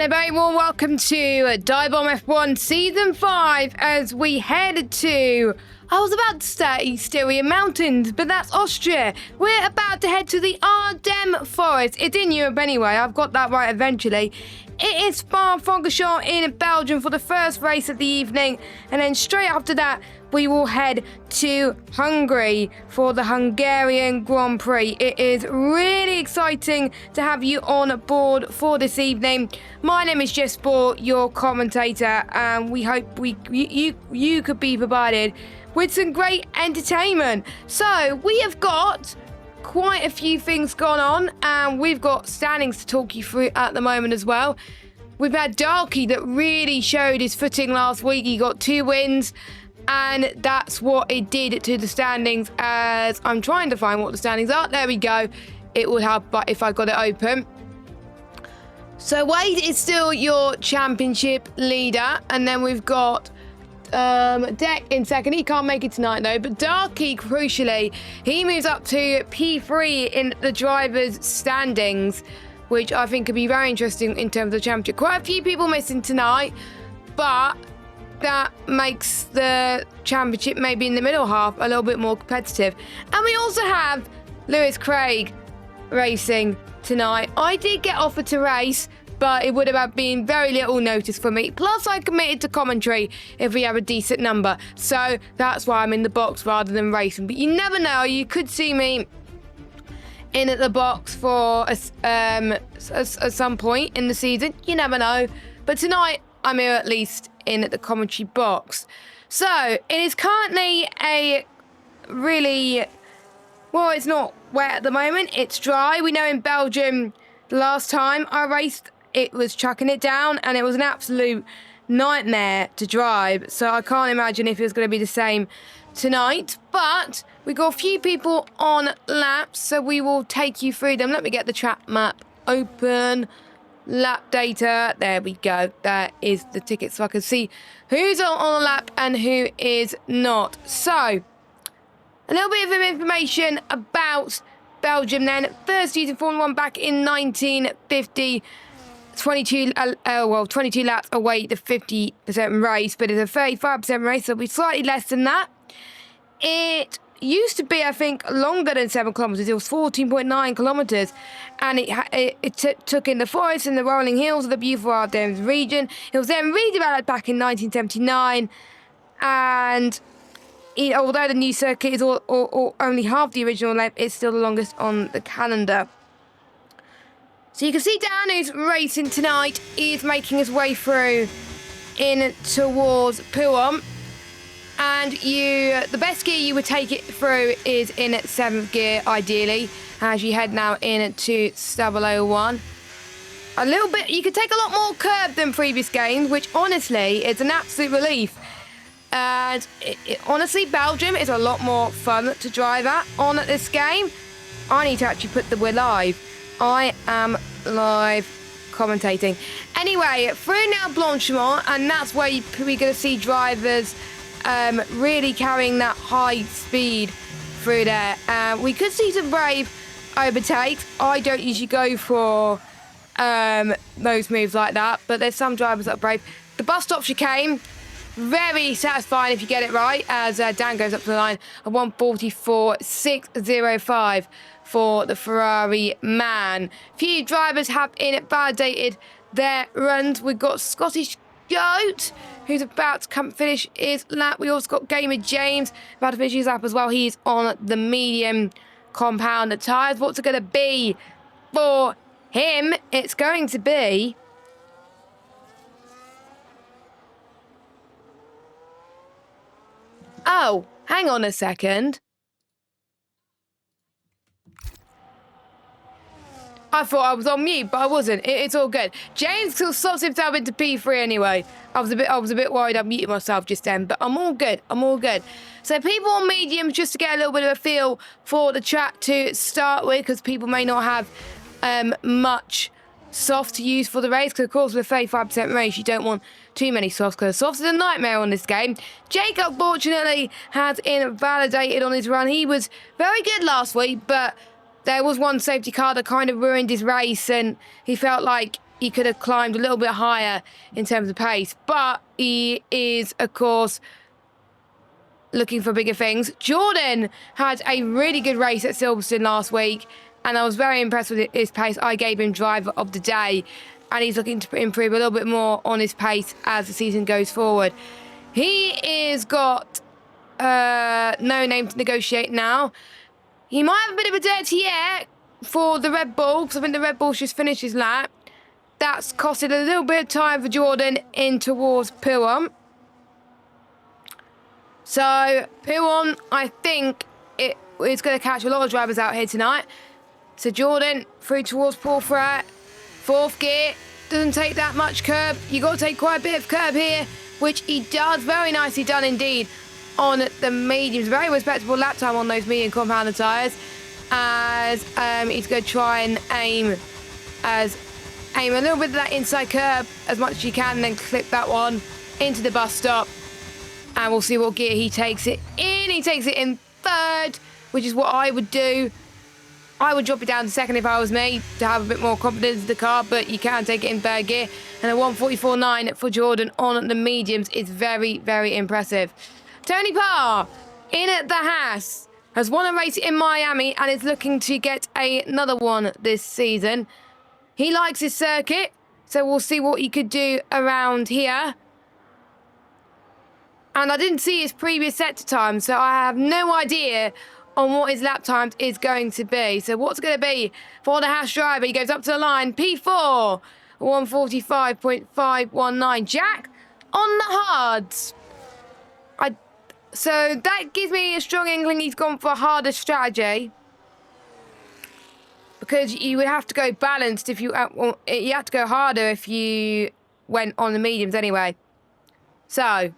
And a very warm welcome to DBF1 Season 5 as we head to, I was about to say Styria Mountains, but that's Austria. We're about to head to the Ardennes Forest. It's in Europe anyway, I've got that right eventually. It is Spa-Francorchamps in Belgium for the first race of the evening, and then straight after that we will head to Hungary for the Hungarian Grand Prix. It is really exciting to have you on board for this evening. My name is GeForce, your commentator, and we hope you could be provided with some great entertainment. So we have got quite a few things going on, and we've got standings to talk you through at the moment as well. We've had Darky that really showed his footing last week. He got 2 wins, and that's what it did to the standings, as I'm trying to find what the standings are. There we go. It would help but if I got it open. So Wade is still your championship leader, and then we've got Deck in second. He can't make it tonight though, but Darky, crucially, he moves up to P3 in the drivers' standings, which I think could be very interesting in terms of the championship. Quite a few people missing tonight, but that makes the championship maybe in the middle half a little bit more competitive. And we also have Lewis Craig racing tonight. I did get offered to race, but it would have been very little notice for me. Plus, I committed to commentary if we have a decent number. So that's why I'm in the box rather than racing. But you never know. You could see me in at the box for at some point in the season. You never know. But tonight, I'm here at least in at the commentary box. So it is currently a really... well, it's not wet at the moment. It's dry. We know in Belgium, the last time I raced, it was chucking it down, and it was an absolute nightmare to drive. So I can't imagine if it's going to be the same tonight. But we got a few people on laps, so we will take you through them. Let me get the track map open. Lap data. There we go. That is the ticket, so I can see who's on a lap and who is not. So a little bit of information about Belgium then. First season Formula 1 back in 1950. 22 laps away the 50% race, but it's a 35% race, so it'll be slightly less than that. It used to be, I think, longer than 7 kilometres. It was 14.9 kilometres, and it took in the forest and the rolling hills of the beautiful Ardennes region. It was then redeveloped back in 1979, and although the new circuit is only half the original length, it's still the longest on the calendar. So you can see Dan, who's racing tonight, is making his way through in towards Puan. And the best gear you would take it through is in 7th gear, ideally, as you head now into 001. A little bit, you could take a lot more curb than previous games, which honestly, it's an absolute relief. And honestly, Belgium is a lot more fun to drive on this game. I need to actually put the wheel live. I am live commentating. Anyway, through now Blanchimont, and that's where we're going to see drivers really carrying that high speed through there. We could see some brave overtakes. I don't usually go for those moves like that, but there's some drivers that are brave. The bus stop chicane, very satisfying if you get it right, as Dan goes up to the line at 1:44.605 for the Ferrari man. Few drivers have invalidated their runs. We've got Scottish Goat, who's about to finish his lap. We also got Gamer James about to finish his lap as well. He's on the medium compound tyres. What's it going to be for him? It's going to be... oh, hang on a second. I thought I was on mute, but I wasn't. It's all good. James still slots himself into P3 anyway. I was a bit worried I muted myself just then, but I'm all good. I'm all good. So people on mediums, just to get a little bit of a feel for the track to start with, because people may not have much soft to use for the race, because of course with a 35% race you don't want too many softs, because softs is a nightmare on this game. Jacob fortunately has invalidated on his run. He was very good last week, but there was one safety car that kind of ruined his race, and he felt like he could have climbed a little bit higher in terms of pace. But he is, of course, looking for bigger things. Jordan had a really good race at Silverstone last week, and I was very impressed with his pace. I gave him driver of the day, and he's looking to improve a little bit more on his pace as the season goes forward. He is got no name to negotiate now. He might have a bit of a dirty air for the Red Bull, because I think the Red Bull just finished his lap. That's costed a little bit of time for Jordan in towards P1. So, P1, I think it is going to catch a lot of drivers out here tonight. So, Jordan through towards Porfret. Fourth gear. Doesn't take that much curb. You got to take quite a bit of curb here, which he does. Very nicely done indeed on the mediums. Very respectable lap time on those medium compounder tyres. As he's going to try and aim a little bit of that inside curb as much as you can, and then clip that one into the bus stop. And we'll see what gear he takes it in. He takes it in third, which is what I would do. I would drop it down to second if I was me, to have a bit more confidence in the car, but you can take it in third gear. And a 144.9 for Jordan on the mediums is very, very impressive. Tony Parr, in at the Haas, has won a race in Miami and is looking to get another one this season. He likes his circuit, so we'll see what he could do around here. And I didn't see his previous sector time, so I have no idea on what his lap times is going to be. So what's going to be for the Haas driver? He goes up to the line, P4, 145.519. Jack on the hards. So that gives me a strong inkling he's gone for a harder strategy. Because you would have to go balanced if you have to go harder if you went on the mediums anyway. So,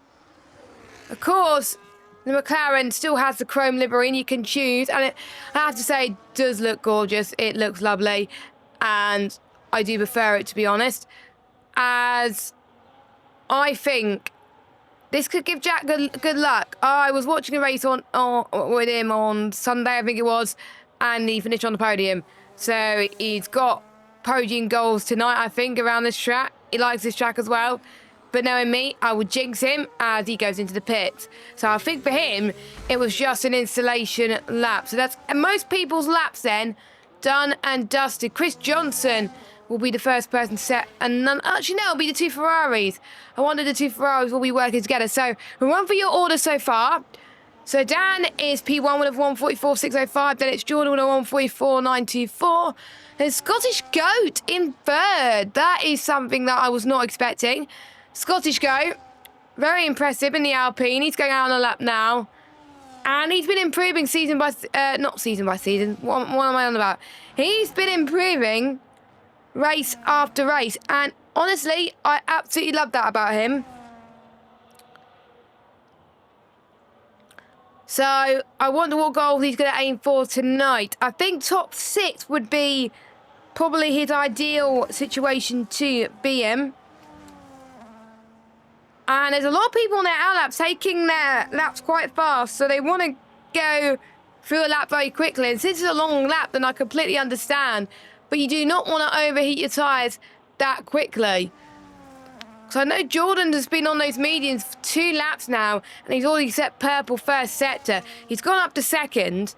of course, the McLaren still has the chrome livery and you can choose. And I have to say, it does look gorgeous. It looks lovely. And I do prefer it, to be honest. As I think this could give Jack good luck. I was watching a race with him on Sunday, I think it was. And he finished on the podium. So he's got podium goals tonight, I think, around this track. He likes this track as well. But knowing me, I would jinx him as he goes into the pits. So I think for him, it was just an installation lap. So that's most people's laps then, done and dusted. Chris Johnson will be the first person to set. And none, actually, no, it'll be the two Ferraris. I wonder the two Ferraris will be working together. So we'll run for your order so far. So Dan is P1 with a 144.605. Then it's Jordan with a 144.924. Then Scottish Goat in third. That is something that I was not expecting. Scottish Goat, very impressive in the Alpine. He's going out on a lap now. And he's been improving season by... not season by season. What am I on about? He's been improving race after race. And honestly, I absolutely love that about him. So, I wonder what goal he's going to aim for tonight. I think top 6 would be probably his ideal situation to be in. And there's a lot of people on their out laps taking their laps quite fast. So, they want to go through a lap very quickly. And since it's a long lap, then I completely understand. But you do not want to overheat your tyres that quickly. So I know Jordan has been on those mediums for 2 laps now, and he's already set purple first sector. He's gone up to second,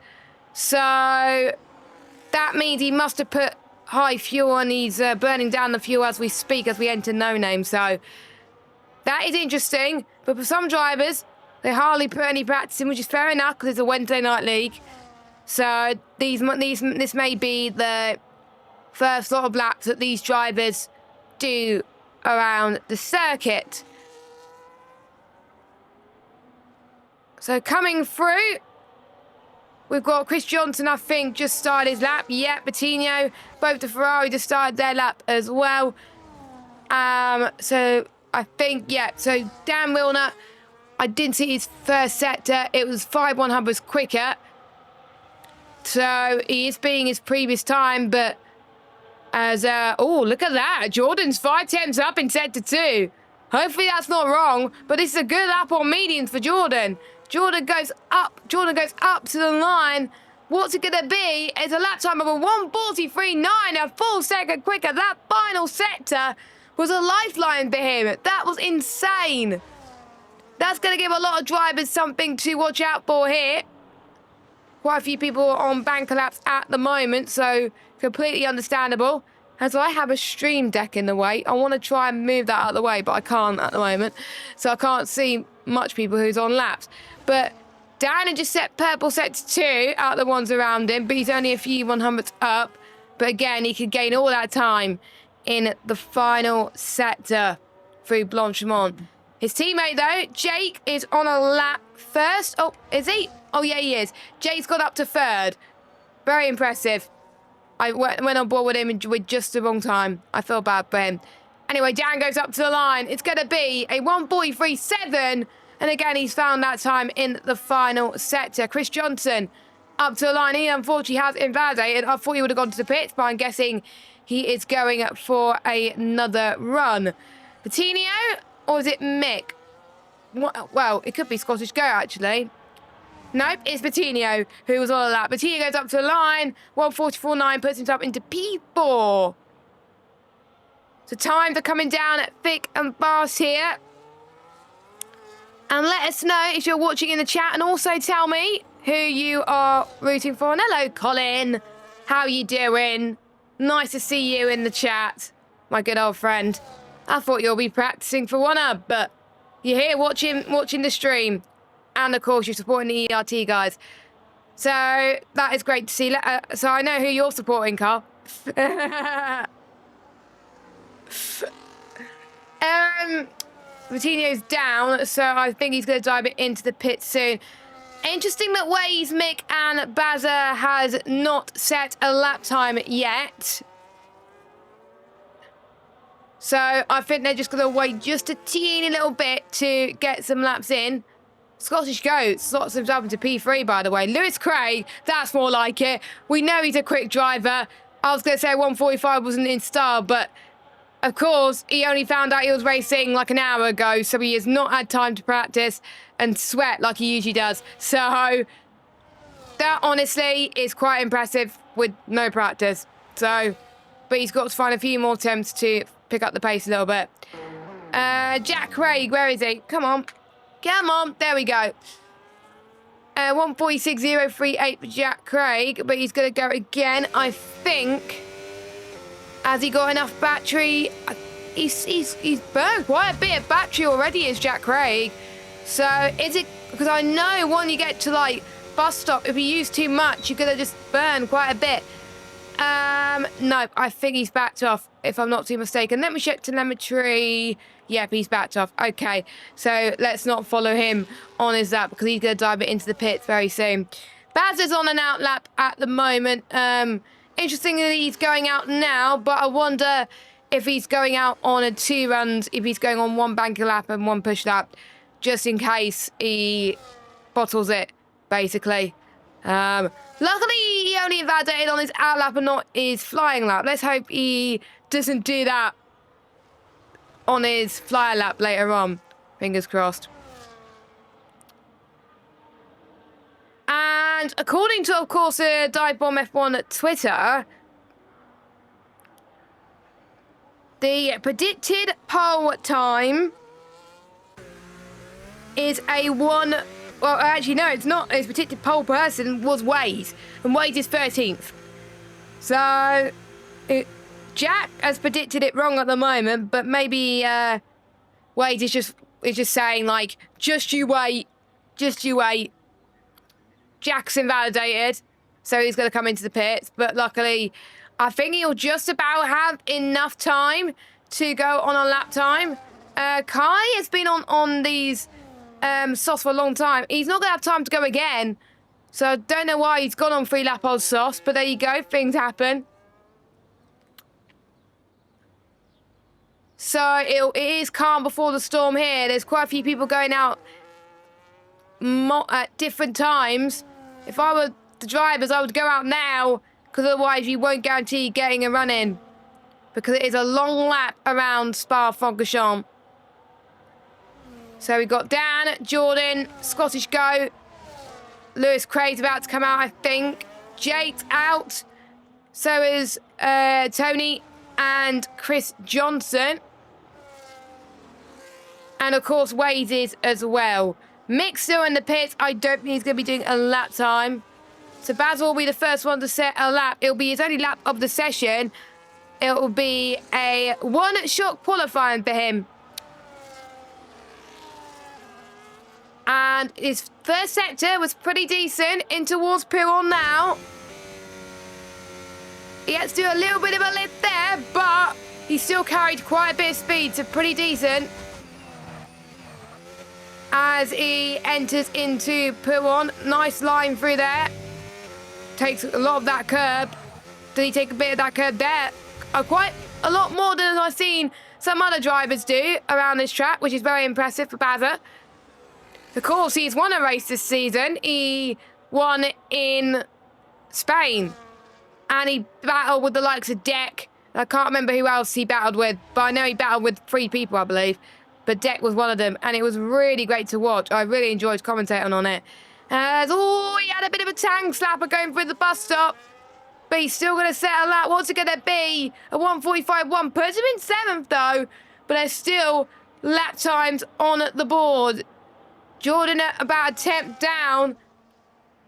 so that means he must have put high fuel, and he's burning down the fuel as we speak, as we enter no name. So that is interesting, but for some drivers, they hardly put any practice in, which is fair enough because it's a Wednesday night league. So this may be the first lot of laps that these drivers do around the circuit. So coming through, we've got Chris Johnson, I think, just started his lap. Yeah, Patino, both the Ferrari just started their lap as well. So I think, yeah, so Dan Wilner, I didn't see his first sector. It was 5/100ths quicker. So he is beating his previous time, but as, oh, look at that. Jordan's 5/10ths up in sector 2. Hopefully that's not wrong, but this is a good lap on mediums for Jordan. Jordan goes up to the line What's it going to be? It's a lap time of a 1:43.9, a full second quicker. That final sector was a lifeline for him. That was insane. That's going to give a lot of drivers something to watch out for here. Quite a few people are on banker laps at the moment, so completely understandable. And so I have a stream deck in the way. I want to try and move that out of the way, but I can't at the moment. So I can't see much people who's on laps. But Dan had just set purple sector 2 out of the ones around him, but he's only a few 100ths up. But again, he could gain all that time in the final sector through Blanchimont. His teammate, though, Jake, is on a lap first. Oh, is he? Oh, yeah, he is. Jake's got up to third. Very impressive. I went on board with him with just the wrong time. I feel bad for him. Anyway, Dan goes up to the line. It's going to be a 1:43.7. And again, he's found that time in the final sector. Chris Johnson up to the line. He unfortunately has invalidated. I thought he would have gone to the pits, but I'm guessing he is going for another run. Coutinho, or is it Mick? Well, it could be Scottish Go, actually. Nope, it's Coutinho who was on a lap. Coutinho goes up to the line. 1:44.9 puts himself into P4. So times are coming down thick and fast here. And let us know if you're watching in the chat, and also tell me who you are rooting for. And hello, Colin. How are you doing? Nice to see you in the chat, my good old friend. I thought you'll be practicing for one up, but you're here watching the stream. And, of course, you're supporting the ERT guys. So that is great to see. So I know who you're supporting, Carl. Coutinho's down, so I think he's going to dive it into the pit soon. Interesting that Waze, Mick and Bazza has not set a lap time yet. So I think they're just going to wait just a teeny little bit to get some laps in. Scottish Goat slots himself into P3, by the way. Lewis Craig, that's more like it. We know he's a quick driver. I was going to say 1:45 wasn't in style, but of course, he only found out he was racing like an hour ago, so he has not had time to practice and sweat like he usually does. So that honestly is quite impressive with no practice. So, but he's got to find a few more attempts to pick up the pace a little bit. Jack Craig, where is he? Come on. Come on, there we go. 1:46.038 for Jack Craig, but he's going to go again, I think. Has he got enough battery? He's burned quite a bit of battery already, is Jack Craig. So is it, because I know when you get to like bus stop, if you use too much, you're going to just burn quite a bit. No, I think he's backed off, if I'm not too mistaken. Let me check telemetry. Yep, he's backed off. Okay, so let's not follow him on his lap because he's going to dive it into the pits very soon. Baz is on an out lap at the moment. Interestingly, he's going out now, but I wonder if he's going out on a 2 runs, if he's going on 1 banker lap and 1 push lap, just in case he bottles it, basically. Luckily, he only invalidated on his out lap and not his flying lap. Let's hope he doesn't do that on his flyer lap later on. Fingers crossed. And according to, of course, DiveBombF1 at Twitter, the predicted pole time is a 1... Well, actually, no, it's not. His predicted pole person was Wade, and Wade is 13th. So, Jack has predicted it wrong at the moment, but maybe Wade is just saying, like, just you wait. Jack's invalidated, so he's going to come into the pits. But luckily, I think he'll just about have enough time to go on a lap time. Kai has been on these softs for a long time. He's not going to have time to go again. So I don't know why he's gone on 3 lap old softs, but there you go. Things happen. So it is calm before the storm here. There's quite a few people going out at different times. If I were the drivers, I would go out now, because otherwise you won't guarantee getting a run in, because it is a long lap around Spa-Francorchamps. So we've got Dan, Jordan, Scottish Go, Lewis Craig's about to come out, I think. Jake's out. So is Tony and Chris Johnson. And, of course, Wade is as well. Mick's still in the pits. I don't think he's going to be doing a lap time. So Basil will be the first one to set a lap. It'll be his only lap of the session. It will be a one-shot qualifying for him. And his first sector was pretty decent. In towards Piron now. He had to do a little bit of a lift there, but he still carried quite a bit of speed, so pretty decent. As he enters into Piron. Nice line through there. Takes a lot of that curb. Did he take a bit of that curb there? Quite a lot more than I've seen some other drivers do around this track, which is very impressive for Bazza. Of course, he's won a race this season. He won in Spain. And he battled with the likes of Deck. I can't remember who else he battled with, but I know he battled with 3 people, I believe. But Deck was one of them, and it was really great to watch. I really enjoyed commentating on it. He had a bit of a tang slapper going through the bus stop. But he's still going to set a lap. What's it going to be? A 1:45.1. Puts him in 7th, though. But there's still lap times on the board. Jordan at about a 10th down.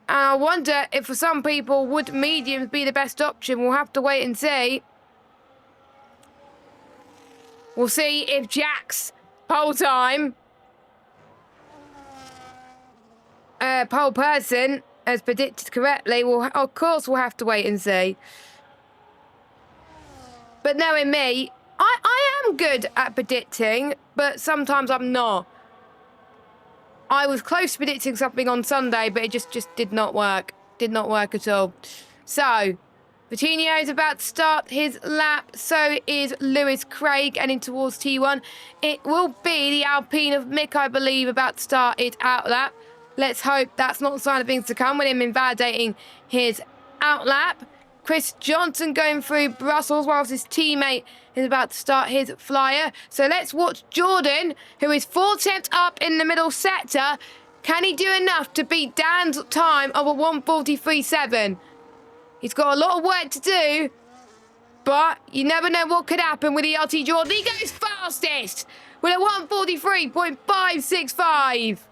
And I wonder if for some people, would mediums be the best option? We'll have to wait and see. We'll see if Jack's pole time, pole person, as predicted correctly, of course we'll have to wait and see. But knowing me, I am good at predicting, but sometimes I'm not. I was close to predicting something on Sunday, but it just did not work. Did not work at all. So, Coutinho is about to start his lap. So is Lewis Craig heading towards T1. It will be the Alpine of Mick, I believe, about to start it out lap. Let's hope that's not a sign of things to come with him invalidating his out lap. Chris Johnson going through Brussels whilst his teammate is about to start his flyer. So let's watch Jordan, who is 4/10 up in the middle sector. Can he do enough to beat Dan's time of a 1:43.7? He's got a lot of work to do, but you never know what could happen with ERT Jordan. He goes fastest with a 1:43.565.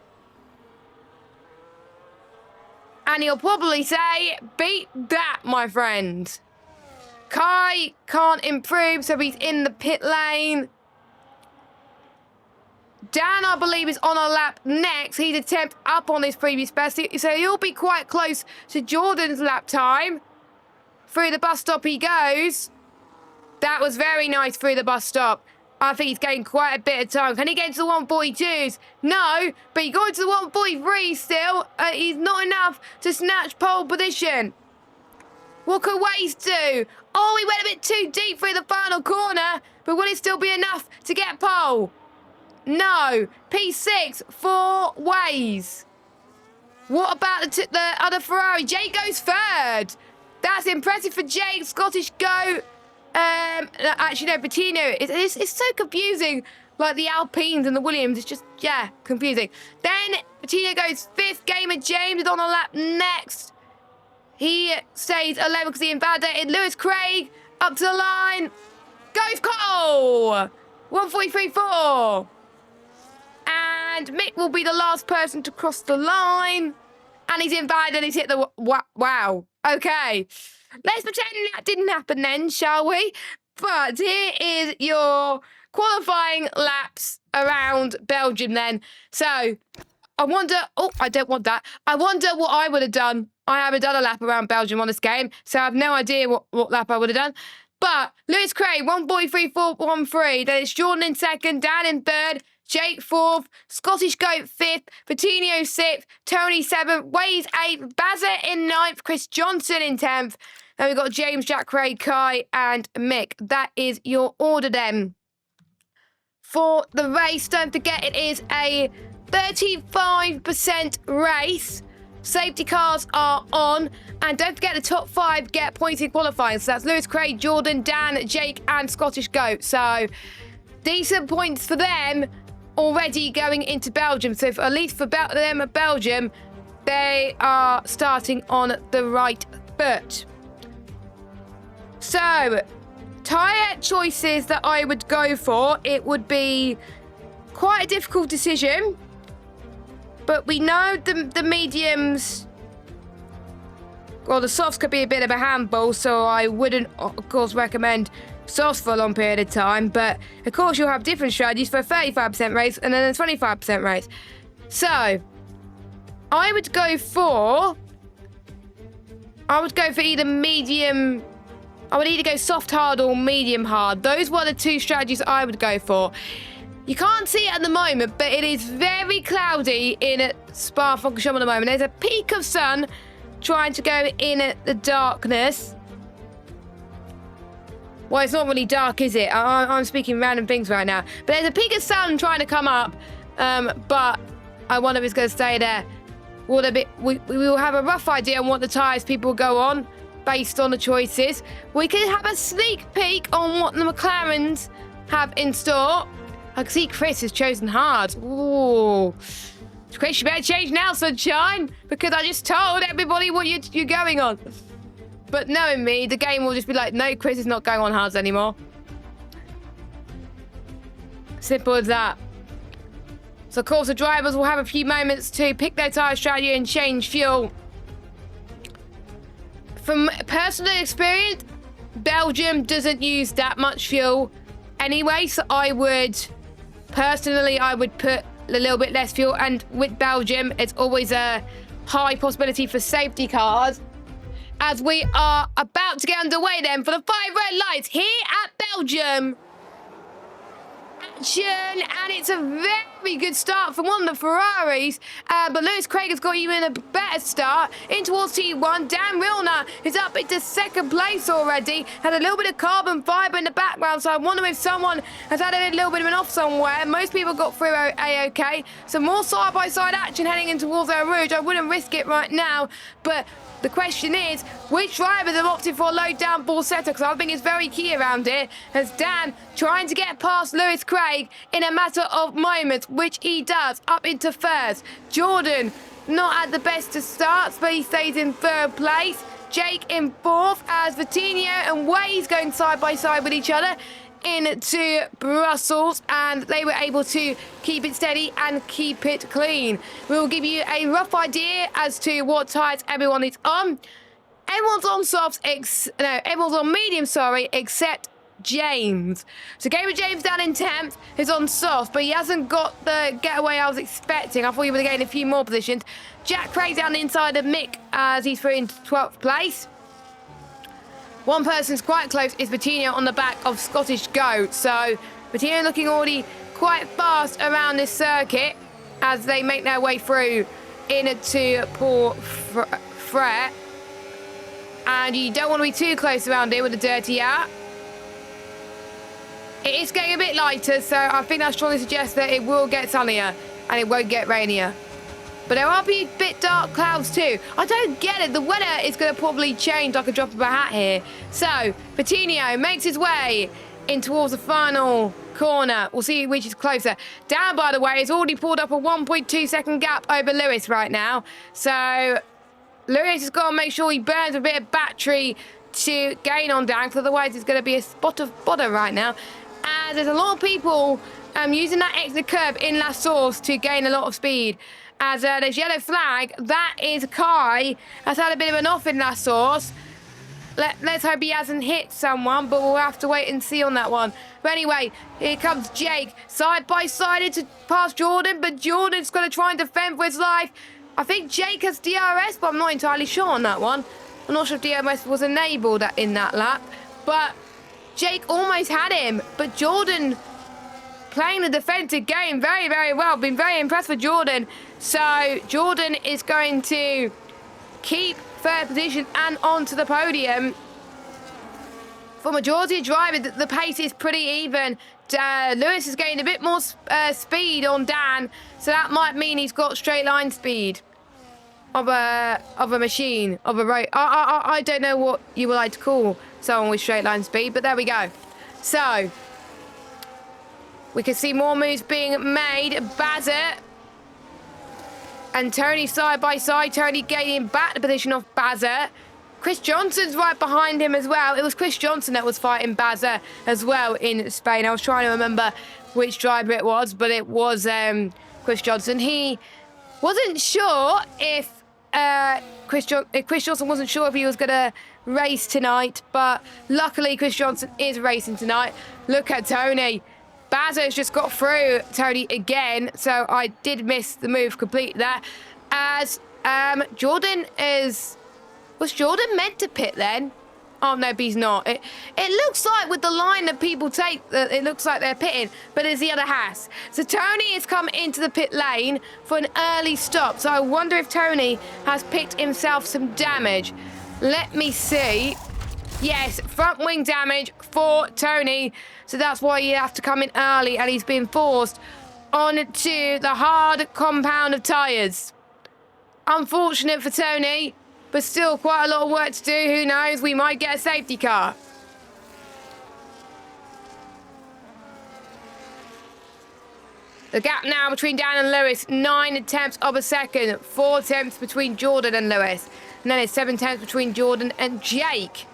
And he'll probably say, beat that, my friend. Kai can't improve, so he's in the pit lane. Dan, I believe, is on a lap next. He's a 10th up on his previous best, so he'll be quite close to Jordan's lap time. Through the bus stop he goes. That was very nice through the bus stop. I think he's gained quite a bit of time. Can he get to the 1:42s? No, but he got to the 1:43 still. He's not enough to snatch pole position. What could Waze do? Oh, he went a bit too deep through the final corner, but will it still be enough to get pole? No. P6 for Waze. What about the other Ferrari? Jake goes 3rd. That's impressive for Jake. Scottish go. Actually, no, Bettino. It's so confusing. Like the Alpines and the Williams. It's just, yeah, confusing. Then Bettino goes 5th. Gamer James is on a lap next. He stays 11th because he invalidated. Lewis Craig up to the line. Goes Cole. 1:43.4. And Mick will be the last person to cross the line. And he's invalidated. He's hit the... Wow. Okay. Let's pretend that didn't happen then, shall we? But here is your qualifying laps around Belgium then. So, I wonder... Oh, I don't want that. I wonder what I would have done. I haven't done a lap around Belgium on this game, so I have no idea what lap I would have done. But Lewis Craig, 1:43.413. Then it's Jordan in 2nd, Dan in 3rd, Jake 4th, Scottish Goat 5th, Coutinho 6th, Tony 7th, Waze 8th, Bazza in 9th, Chris Johnson in 10th. Then we've got James, Jack, Craig, Kai and Mick. That is your order then. For the race, don't forget it is a 35% race. Safety cars are on. And don't forget the top 5 get points in qualifying. So that's Lewis, Craig, Jordan, Dan, Jake and Scottish Goat. So decent points for them already going into Belgium. So at least for them at Belgium, they are starting on the right But, so, tyre choices that I would go for, it would be quite a difficult decision. But we know the mediums, well, the softs could be a bit of a handball, so I wouldn't, of course, recommend softs for a long period of time. But, of course, you'll have different strategies for a 35% race and then a 25% race. So, I would go for either medium. I would either go soft hard or medium hard. Those were the two strategies I would go for. You can't see it at the moment, but it is very cloudy in Spa-Francorchamps at the moment. There's a peak of sun trying to go in at the darkness. Well, it's not really dark, is it? I'm speaking random things right now. But there's a peak of sun trying to come up, but I wonder if it's going to stay there. We will have a rough idea on what the tyres people will go on based on the choices. We could have a sneak peek on what the McLarens have in store. I can see Chris has chosen hard. Ooh. Chris, you better change now, sunshine, because I just told everybody what you're going on. But knowing me, the game will just be like, no, Chris is not going on hards anymore. Simple as that. So, of course, the drivers will have a few moments to pick their tyre strategy and change fuel. From personal experience, Belgium doesn't use that much fuel anyway, so I would put a little bit less fuel. And with Belgium, it's always a high possibility for safety cars. As we are about to get underway then for the 5 red lights here at Belgium. Action, and it's a very good start from one of the Ferraris, but Lewis Craig has got even a better start in towards T1. Dan Milner is up into second place already, had a little bit of carbon fibre in the background, so I wonder if someone has had a little bit of an off somewhere. Most people got through A-OK. Some more side-by-side action heading in towards Eau Rouge. I wouldn't risk it right now, but the question is, which drivers have opted for a low downforce setup? Because I think it's very key around it. As Dan trying to get past Lewis Craig in a matter of moments, which he does, up into first. Jordan, not at the best of starts, but he stays in third place. Jake in fourth, as Vitinho and Waze going side by side with each other into Brussels, and they were able to keep it steady and keep it clean. We'll give you a rough idea as to what tyres everyone is on. Everyone's on softs, everyone's on medium, except James. So Gabriel James down in 10th is on soft, but he hasn't got the getaway I was expecting. I thought he would have gained a few more positions. Jack Craig down the inside of Mick as he's through into 12th place. One person's quite close is Vitinho on the back of Scottish Goat. So Vitinho looking already quite fast around this circuit as they make their way through into Port Fret. And you don't want to be too close around here with the dirty out. It is getting a bit lighter, so I think that strongly suggests that it will get sunnier and it won't get rainier. But there are a bit dark clouds too. I don't get it. The weather is going to probably change like a drop of a hat here. So, Vitinho makes his way in towards the final corner. We'll see which is closer. Dan, by the way, has already pulled up a 1.2 second gap over Lewis right now. So, Lewis has got to make sure he burns a bit of battery to gain on Dan, because otherwise it's going to be a spot of bother right now. And there's a lot of people using that exit curve in La Source to gain a lot of speed. As there's yellow flag, that is Kai. Has had a bit of an off in La Source. Let's hope he hasn't hit someone, but we'll have to wait and see on that one. But anyway, here comes Jake. Side by side into past Jordan, but Jordan's going to try and defend for his life. I think Jake has DRS, but I'm not entirely sure on that one. I'm not sure if DRS was enabled in that lap. But Jake almost had him, but Jordan playing the defensive game very, very well. Been very impressed with Jordan. So Jordan is going to keep third position and onto the podium. For majority of drivers, the pace is pretty even. Lewis has gained a bit more speed on Dan, so that might mean he's got straight line speed of a machine, of a road. I don't know what you would like to call someone with straight line speed, but there we go. So we can see more moves being made. Bazzett and Tony side by side. Tony gaining back the position of Bazzett. Chris Johnson's right behind him as well. It was Chris Johnson that was fighting Bazza as well in Spain. I was trying to remember which driver it was, but it was Chris Johnson. He wasn't sure if Chris Johnson wasn't sure if he was going to race tonight, but luckily Chris Johnson is racing tonight. Look at Tony. Bazza's just got through Tony again, so I did miss the move completely there. As Jordan is... Was Jordan meant to pit then? Oh, no, but he's not. It looks like with the line that people take, it looks like they're pitting, but it's the other Haas. So Tony has come into the pit lane for an early stop. So I wonder if Tony has picked himself some damage. Let me see. Yes, front wing damage for Tony. So that's why you have to come in early, and he's been forced onto the hard compound of tyres. Unfortunate for Tony, but still quite a lot of work to do. Who knows? We might get a safety car. The gap now between Dan and Lewis, 9 tenths of a second. 4 tenths between Jordan and Lewis. And then it's 7 tenths between Jordan and Jake.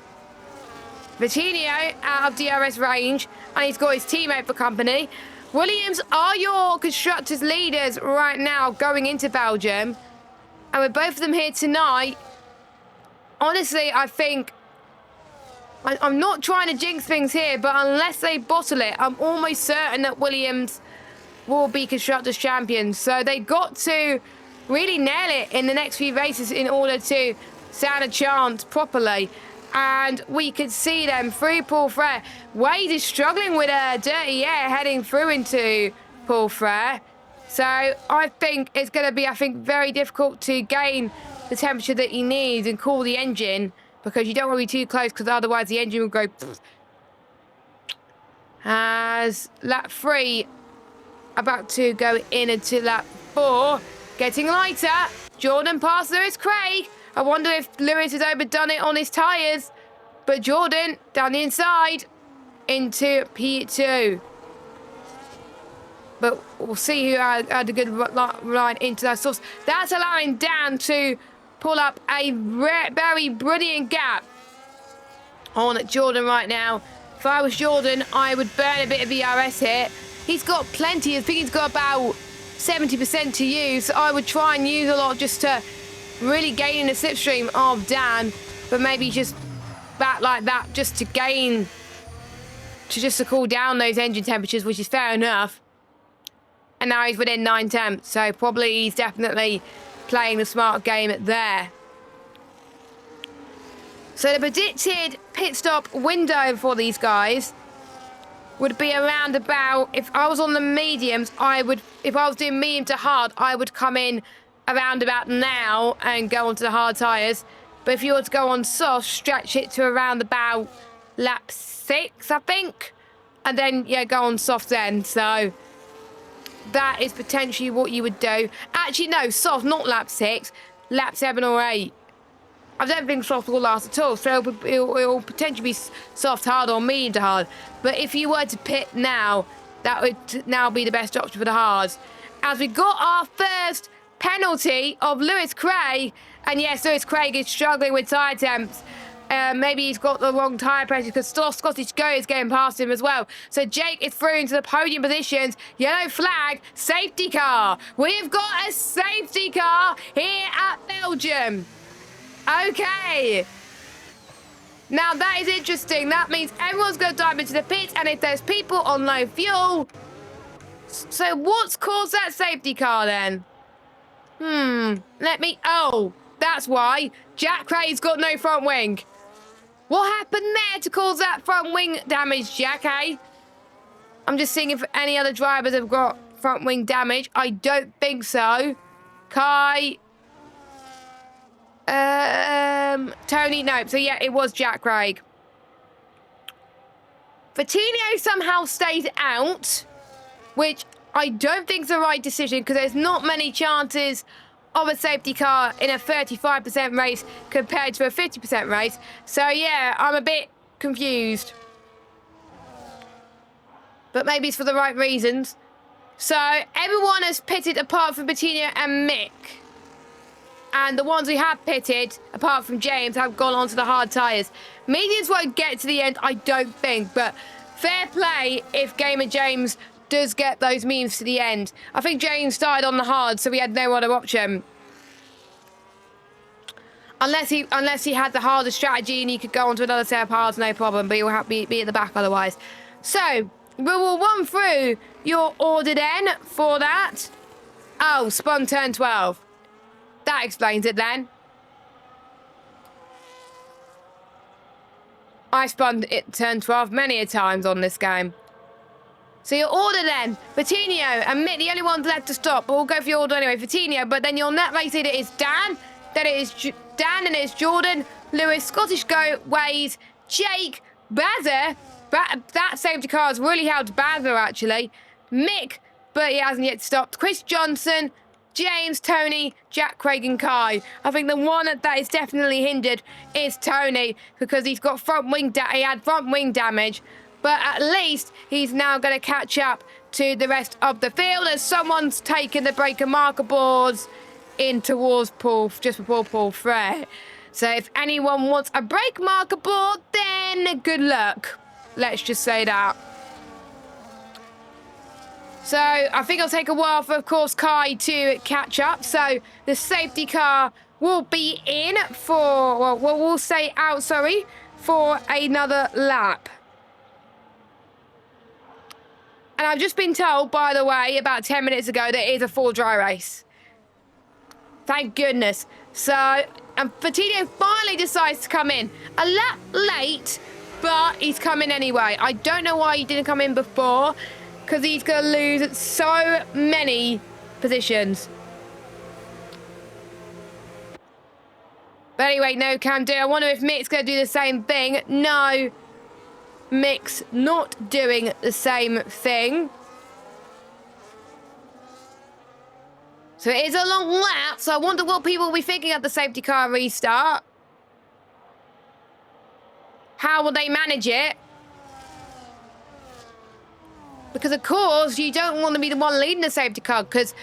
Vitinho out of DRS range, and he's got his teammate for company. Williams are your constructors' leaders right now going into Belgium. And with both of them here tonight, honestly, I think... I'm not trying to jinx things here, but unless they bottle it, I'm almost certain that Williams will be constructors' champions. So they've got to really nail it in the next few races in order to stand a chance properly. And we could see them through Paul Frere. Wade is struggling with a dirty air heading through into Paul Frere. So I think it's going to be, very difficult to gain the temperature that he needs and cool the engine, because you don't want to be too close, because otherwise the engine will go... As lap 3 about to go into lap 4, getting lighter. Jordan past Lewis Craig. I wonder if Lewis has overdone it on his tyres. But Jordan down the inside into P2. But we'll see who had a good ride into that source. That's allowing Dan to pull up a very brilliant gap on Jordan right now. If I was Jordan, I would burn a bit of ERS here. He's got plenty. I think he's got about 70% to use. So I would try and use a lot just to really gain in the slipstream of Dan. But maybe just back like that just to gain, to cool down those engine temperatures, which is fair enough. And now he's within 9 tenths. So probably he's definitely playing the smart game there. So the predicted pit stop window for these guys would be around about, if I was on the mediums, if I was doing medium to hard, I would come in around about now and go onto the hard tyres. But if you were to go on soft, stretch it to around about lap 6, I think. And then, yeah, go on soft then. So that is potentially what you would do. Actually, no, soft, not lap 6, lap 7 or 8. I don't think soft will last at all, so it'll potentially be soft hard or medium to hard. But if you were to pit now, that would now be the best option for the hards. As we got our first penalty of Lewis Craig, and yes, Lewis Craig is struggling with tyre temps. Maybe he's got the wrong tyre pressure, because Scottish Go is getting past him as well. So Jake is through into the podium positions. Yellow flag, safety car. We've got a safety car here at Belgium. Okay. Now that is interesting. That means everyone's going to dive into the pit, and if there's people on low fuel... So what's caused that safety car then? Oh, that's why. Jack Craig's got no front wing. What happened there to cause that front wing damage, Jack, eh? I'm just seeing if any other drivers have got front wing damage. I don't think so. Kai... Tony, no. So yeah, it was Jack Craig. Vitinho somehow stayed out, which I don't think is the right decision, because there's not many chances of a safety car in a 35% race compared to a 50% race. So yeah, I'm a bit confused. But maybe it's for the right reasons. So everyone has pitted apart from Vitinho and Mick. And the ones who have pitted, apart from James, have gone onto the hard tyres. Mediums won't get to the end, I don't think. But fair play if Gamer James does get those mediums to the end. I think James started on the hard, so he had no other option. Unless he had the harder strategy and he could go on to another set of hards, no problem. But he'll have to be at the back otherwise. So, we will run through your order then for that. Oh, spun turn 12. That explains it then. I spun it turn 12 many a times on this game. So your order then, Vitinho and Mick, the only ones left to stop, but we'll go for your order anyway. Vitinho, but then your net race leader is Dan, then it is Dan, and it's Jordan, Lewis, Scottish Goat, Waze, Jake, Bazza. That safety car has really helped Bazza actually. Mick, but he hasn't yet stopped. Chris Johnson, James, Tony, Jack, Craig and Kai. I think the one that is definitely hindered is Tony because he's got he had front wing damage. But at least he's now going to catch up to the rest of the field as someone's taken the breaker marker boards in towards Paul, just before Paul Frey. So if anyone wants a brake marker board, then good luck. Let's just say that. So I think it'll take a while for, of course, Kai to catch up. So the safety car will be in for, well, we'll say out, sorry, for another lap. And I've just been told, by the way, about 10 minutes ago, that it is a full dry race. Thank goodness. So, and Fatino finally decides to come in. A lap late, but he's coming anyway. I don't know why he didn't come in before, because he's going to lose so many positions. But anyway, no can do. I wonder if Mick's going to do the same thing. No. Mick's not doing the same thing. So it is a long lap, so I wonder what people will be thinking of the safety car restart. How will they manage it? Because, of course, you don't want to be the one leading the safety car, because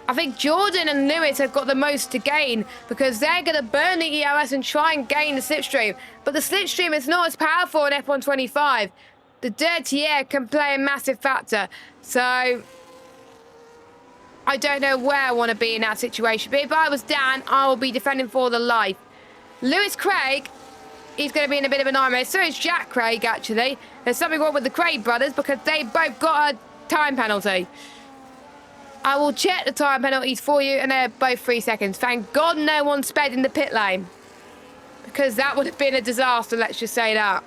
I think Jordan and Lewis have got the most to gain because they're going to burn the EOS and try and gain the slipstream. But the slipstream is not as powerful in F125. The dirty air can play a massive factor. So I don't know where I want to be in that situation. But if I was Dan, I will be defending for the life. Lewis Craig, he's going to be in a bit of a nightmare. So is Jack Craig, actually. There's something wrong with the Craig brothers because they both got a time penalty. I will check the time penalties for you, and they're both 3 seconds. Thank God no one sped in the pit lane. Because that would have been a disaster, let's just say that.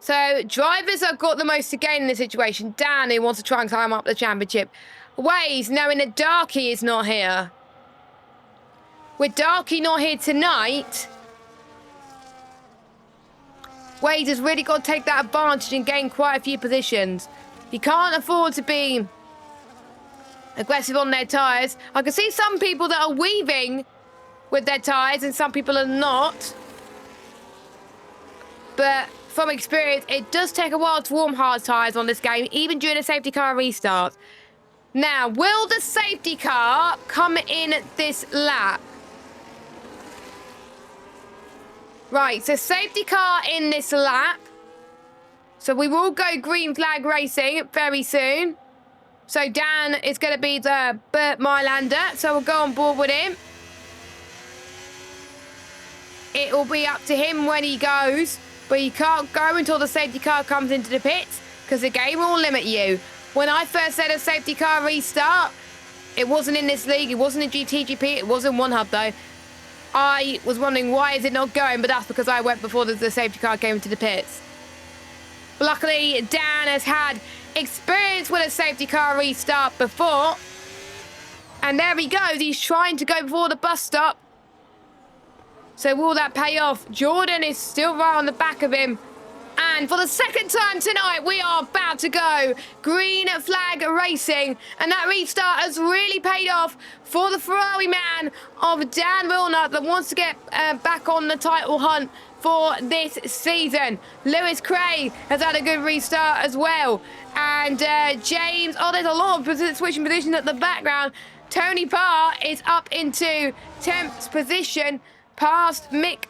So, drivers have got the most to gain in this situation. Dan, who wants to try and climb up the championship. Waze, knowing that Darky is not here. With Darky not here tonight, Waze has really got to take that advantage and gain quite a few positions. He can't afford to be aggressive on their tyres. I can see some people that are weaving with their tyres and some people are not. But from experience, it does take a while to warm hard tyres on this game, even during a safety car restart. Now, will the safety car come in this lap? Right, so safety car in this lap. So we will go green flag racing very soon. So Dan is going to be the Burt Mylander. So we'll go on board with him. It will be up to him when he goes. But you can't go until the safety car comes into the pits, because the game will limit you. When I first said a safety car restart, it wasn't in this league. It wasn't in GTGP. It wasn't One Hub, though. I was wondering why is it not going, but that's because I went before the safety car came into the pits. Luckily, Dan has had experience with a safety car restart before. And there he goes. He's trying to go before the bus stop. So will that pay off? Jordan is still right on the back of him. And for the second time tonight, we are about to go green flag racing. And that restart has really paid off for the Ferrari man of Dan Wilner that wants to get back on the title hunt for this season. Lewis Craig has had a good restart as well. And James, oh, there's a lot of switching positions at the background. Tony Parr is up into 10th position past Mick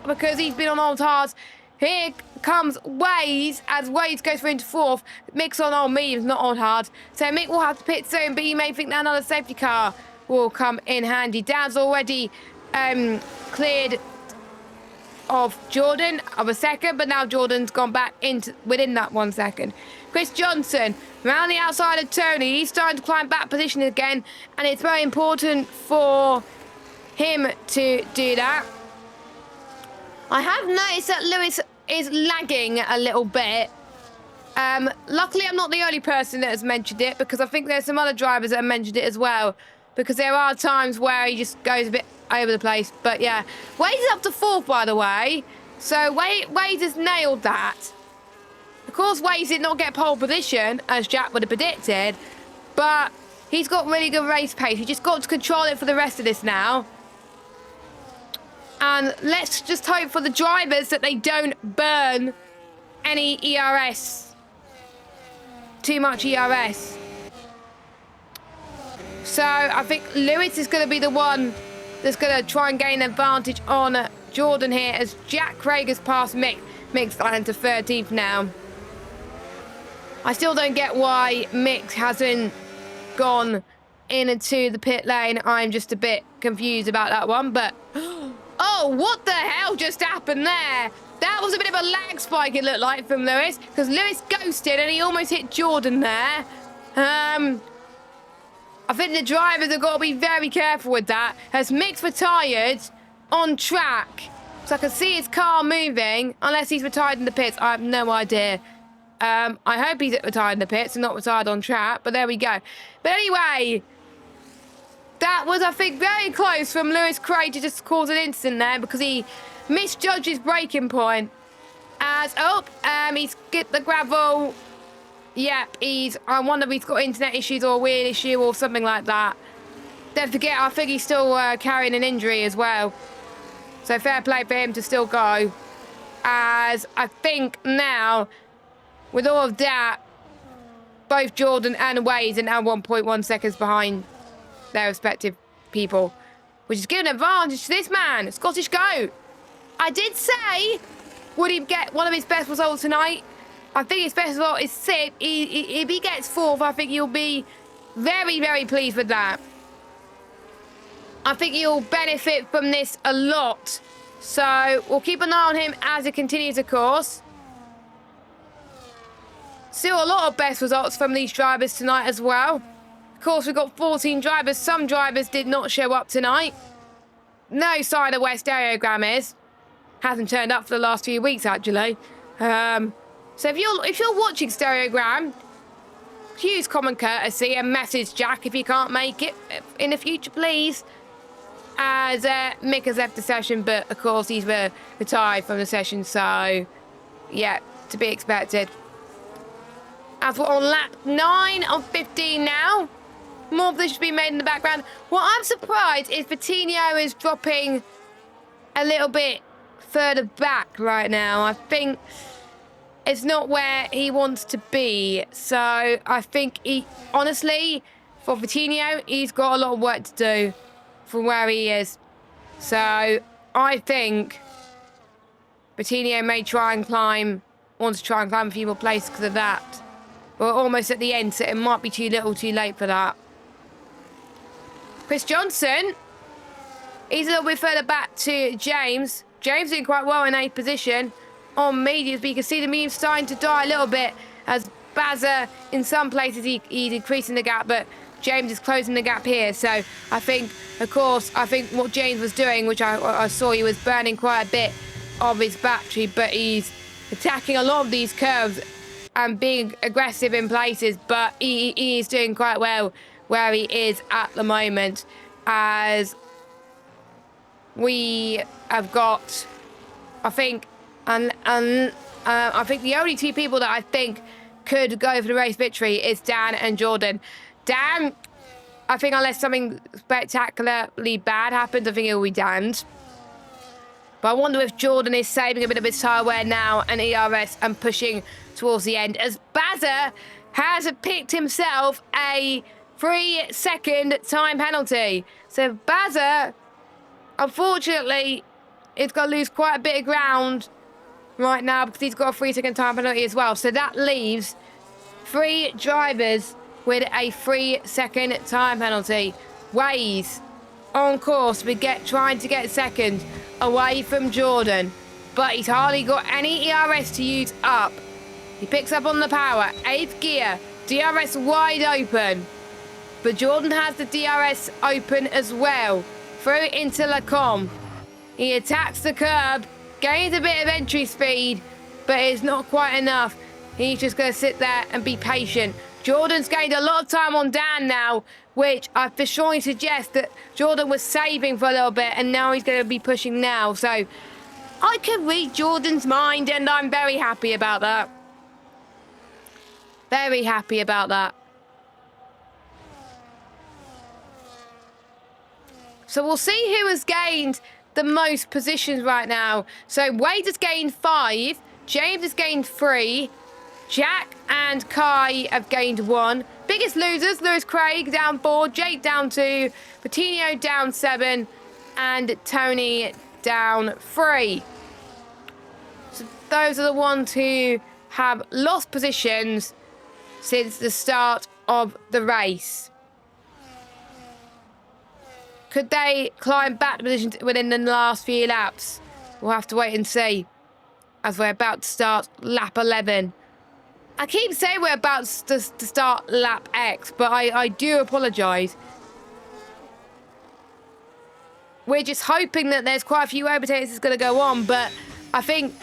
because he's been on old hards. Here comes Waze as Waze goes for into 4th. Mick's on old mediums, not on hard. So Mick will have to pit soon, but you may think that another safety car will come in handy. Dan's already cleared of Jordan of a second, but now Jordan's gone back into within that 1 second. Chris Johnson around the outside of Tony. He's starting to climb back position again, and it's very important for him to do that. I have noticed that Lewis is lagging a little bit. Luckily, I'm not the only person that has mentioned it, because I think there's some other drivers that have mentioned it as well, because there are times where he just goes a bit over the place. But yeah, Wade is up to 4th, by the way. So Wade has nailed that. Of course, Wade did not get pole position, as Jack would have predicted, but he's got really good race pace. He just got to control it for the rest of this now. And let's just hope for the drivers that they don't burn any ERS. Too much ERS. So I think Lewis is going to be the one that's going to try and gain advantage on Jordan here, as Jack Craig has passed Mick. Mick's down to 13th now. I still don't get why Mick hasn't gone into the pit lane. I'm just a bit confused about that one, but... Oh, what the hell just happened there? That was a bit of a lag spike, it looked like, from Lewis, because Lewis ghosted and he almost hit Jordan there. I think the drivers have got to be very careful with that, as Mick's retired on track. So I can see his car moving, unless he's retired in the pits. I have no idea. I hope he's retired in the pits and not retired on track, but there we go. But anyway, that was, I think, very close from Lewis Craig to just cause an incident there, because he misjudged his braking point. As, he's skipped the gravel. Yep, I wonder if he's got internet issues or a weird issue or something like that. Don't forget, I think he's still carrying an injury as well. So fair play for him to still go. As I think now, with all of that, both Jordan and Wade are now 1.1 seconds behind their respective people, which is giving an advantage to this man, Scottish Goat. I did say, would he get one of his best results tonight? I think his best result is 6th. If he gets 4th, I think you'll be very, very pleased with that. I think you'll benefit from this a lot. So we'll keep an eye on him as it continues, of course. Still a lot of best results from these drivers tonight as well. Of course, we've got 14 drivers. Some drivers did not show up tonight. No sign of where Stereogram is. Hasn't turned up for the last few weeks, actually. So if you're watching Stereogram, use common courtesy and message Jack if you can't make it in the future, please. As Mick has left the session, but of course he's retired from the session, so yeah, to be expected. As we're on lap 9 of 15 now, more positions being made in the background. What I'm surprised is Vitinho is dropping a little bit further back right now. I think it's not where he wants to be. So I think honestly, for Vitinho, he's got a lot of work to do from where he is. So I think Vitinho may wants to try and climb a few more places because of that. We're almost at the end, so it might be too little too late for that. Chris Johnson, he's a little bit further back to James. James doing quite well in 8th position on mediums, but you can see the mediums starting to die a little bit as Bazza, in some places, he's increasing the gap, but James is closing the gap here. So I think, of course, what James was doing, which I saw, he was burning quite a bit of his battery, but he's attacking a lot of these curves and being aggressive in places, but he is doing quite well where he is at the moment, as we have got, I think, I think the only two people that I think could go for the race victory is Dan and Jordan. Dan, I think unless something spectacularly bad happens, I think it will be Dan's. But I wonder if Jordan is saving a bit of his tyre wear now and ERS and pushing towards the end, as Bazza has picked himself a 3-second time penalty. So Bazza, unfortunately, is going to lose quite a bit of ground right now because he's got a 3-second time penalty as well. So that leaves 3 drivers with a 3-second time penalty. Waze on course, trying to get second away from Jordan, but he's hardly got any ERS to use up. He picks up on the power, 8th gear, DRS wide open, but Jordan has the DRS open as well, through into Lacombe. He attacks the curb, gains a bit of entry speed, but it's not quite enough. He's just going to sit there and be patient. Jordan's gained a lot of time on Dan now, which I for sure suggest that Jordan was saving for a little bit, and now he's going to be pushing now. So I can read Jordan's mind, and I'm very happy about that. Very happy about that. So we'll see who has gained the most positions right now. So Wade has gained 5, James has gained 3, Jack and Kai have gained 1. Biggest losers, Lewis Craig down 4, Jake down 2, Patino down 7, and Tony down 3. So those are the ones who have lost positions since the start of the race. Could they climb back to position within the last few laps? We'll have to wait and see, as we're about to start lap 11. I keep saying we're about to start lap X, but I do apologise. We're just hoping that there's quite a few overtakes that's going to go on, but I think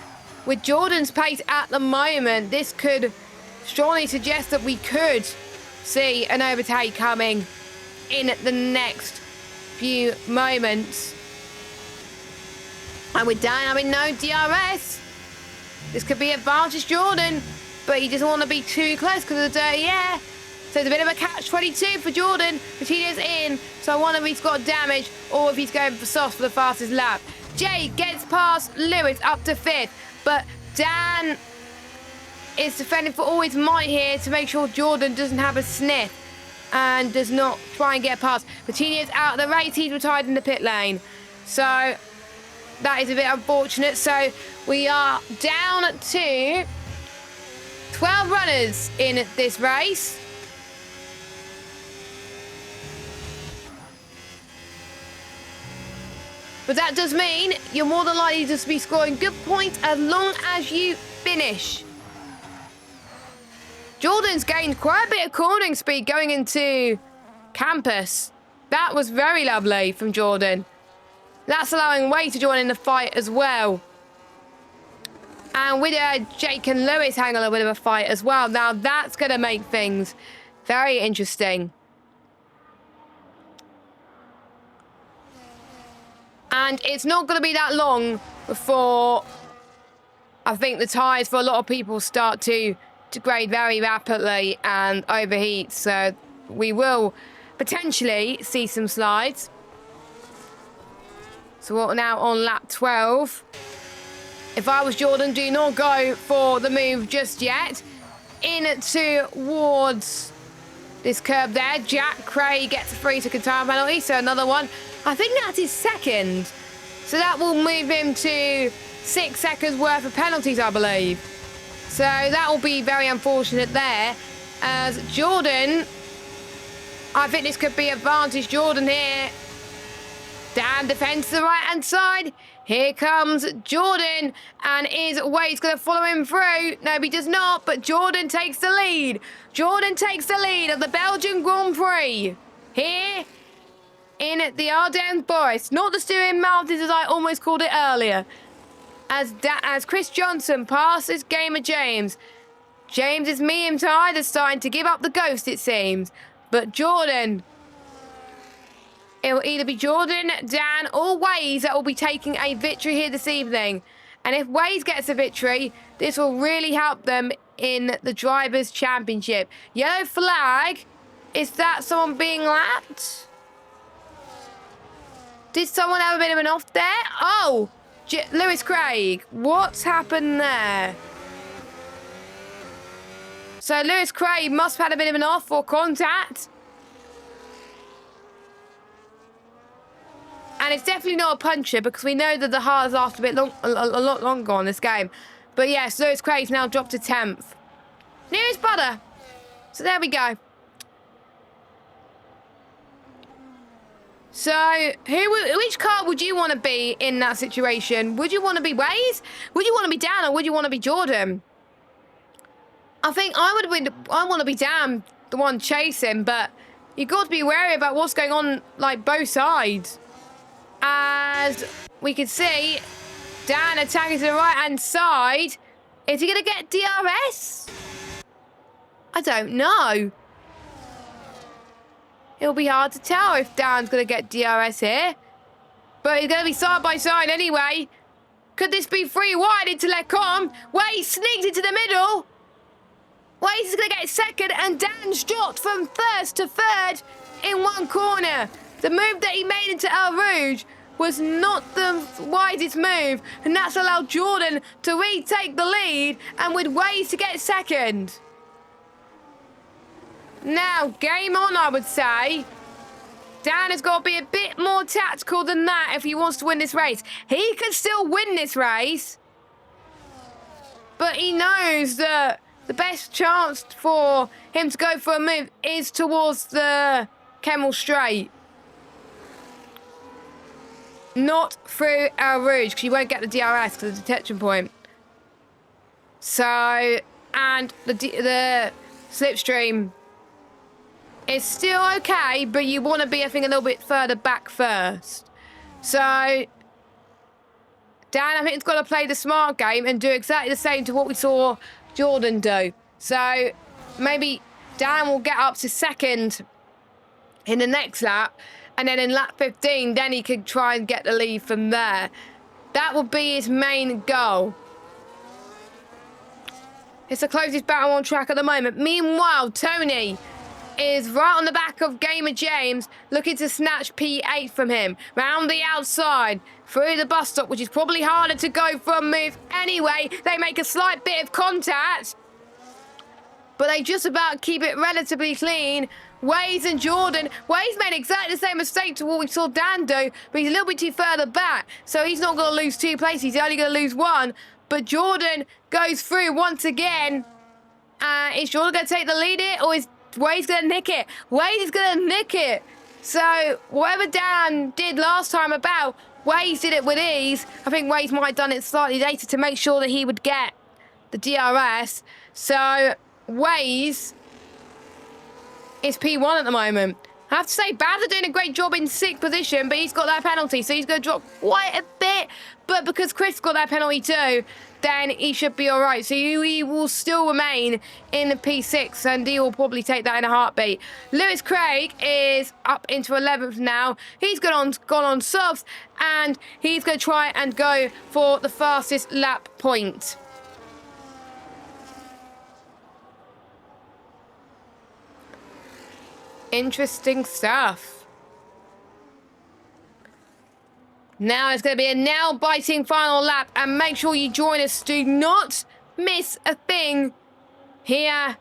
with Jordan's pace at the moment, this could strongly suggest that we could see an overtake coming in the next few moments. And with Dan having no DRS, this could be advantage Jordan, but he doesn't want to be too close because of the dirty air. So it's a bit of a catch-22 for Jordan. Patino's in, so I wonder if he's got damage or if he's going for soft for the fastest lap. Jay gets past Lewis up to 5th, but Dan is defending for all his might here to make sure Jordan doesn't have a sniff and does not try and get past. Patino's out of the race. He's retired in the pit lane. So that is a bit unfortunate. So we are down to 12 runners in this race. But that does mean you're more than likely to be scoring good points as long as you finish. Jordan's gained quite a bit of cornering speed going into campus. That was very lovely from Jordan. That's allowing Wade to join in the fight as well. And with Jake and Lewis having a little bit of a fight as well. Now that's going to make things very interesting. And it's not going to be that long before I think the tyres for a lot of people start to degrade very rapidly and overheat. So we will potentially see some slides. So we're now on lap 12. If I was Jordan, do not go for the move just yet. In towards this curb there. Jack Craig gets a 3-second time penalty, so another one. I think that's his second. So that will move him to 6 seconds worth of penalties, I believe. So that will be very unfortunate there. As Jordan, I think this could be advantage Jordan here. Dan defends the right-hand side. Here comes Jordan, and is Wade's going to follow him through? No, he does not, but Jordan takes the lead. Jordan takes the lead of the Belgian Grand Prix. Here in the Ardennes Forest. Not the Steering Mountains, as I almost called it earlier. As Chris Johnson passes Gamer James. James is medium tired and starting to give up the ghost, it seems. But Jordan, it will either be Jordan, Dan, or Waze that will be taking a victory here this evening. And if Waze gets a victory, this will really help them in the Drivers' Championship. Yellow flag. Is that someone being lapped? Did someone have a bit of an off there? Oh, Lewis Craig. What's happened there? So Lewis Craig must have had a bit of an off or contact. And it's definitely not a puncher because we know that the hards last a lot longer on this game. But yes, Lewis Craig's now dropped to 10th. Nearest butter. So there we go. So, which car would you want to be in that situation? Would you want to be Waze? Would you want to be Dan, or would you want to be Jordan? I think I want to be Dan, the one chasing, but you've got to be wary about what's going on, like, both sides. As we can see, Dan attacking to the right-hand side. Is he going to get DRS? I don't know. It'll be hard to tell if Dan's going to get DRS here. But he's going to be side by side anyway. Could this be free wide into Lecom? Waze sneaks into the middle. Waze is going to get second, and Dan's dropped from first to third in one corner. The move that he made into El Rouge was not the wisest move, and that's allowed Jordan to retake the lead, and with Waze to get second. Now, game on, I would say. Dan has got to be a bit more tactical than that if he wants to win this race. He can still win this race, but he knows that the best chance for him to go for a move is towards the Kemmel Straight. Not through El Rouge, because you won't get the DRS because of the detection point. So, and the slipstream is still okay, but you want to be, I think, a little bit further back first. So, Dan, I think, has got to play the smart game and do exactly the same to what we saw Jordan do. So, maybe Dan will get up to second in the next lap, and then in lap 15, then he could try and get the lead from there. That will be his main goal. It's the closest battle on track at the moment. Meanwhile, Tony is right on the back of Gamer James, looking to snatch P8 from him. Round the outside, through the bus stop, which is probably harder to go for a move anyway. They make a slight bit of contact, but they just about keep it relatively clean. Waze and Jordan. Waze made exactly the same mistake to what we saw Dan do, but he's a little bit too further back, so he's not going to lose 2 places. He's only going to lose 1, but Jordan goes through once again. Is Jordan going to take the lead here, or is Wade's going to nick it? Wade is going to nick it. So, whatever Dan did last time about, Wade did it with ease. I think Wade might have done it slightly later to make sure that he would get the DRS. So, Wade is P1 at the moment. I have to say, Baz are doing a great job in 6th position, but he's got that penalty, so he's going to drop quite a bit. But because Chris got that penalty too, then he should be all right. So he will still remain in the P6, and he will probably take that in a heartbeat. Lewis Craig is up into 11th now. He's gone on subs, and he's going to try and go for the fastest lap point. Interesting stuff. Now it's going to be a nail-biting final lap, and make sure you join us. Do not miss a thing here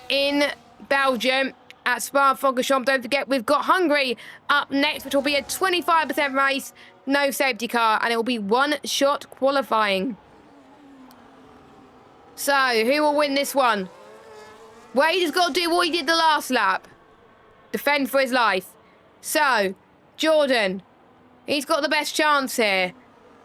in Belgium at Spa-Francorchamps. Don't forget, we've got Hungary up next, which will be a 25% race, no safety car, and it will be one-shot qualifying. So, who will win this one? Wade has got to do what he did the last lap. Defend for his life. So, Jordan, he's got the best chance here.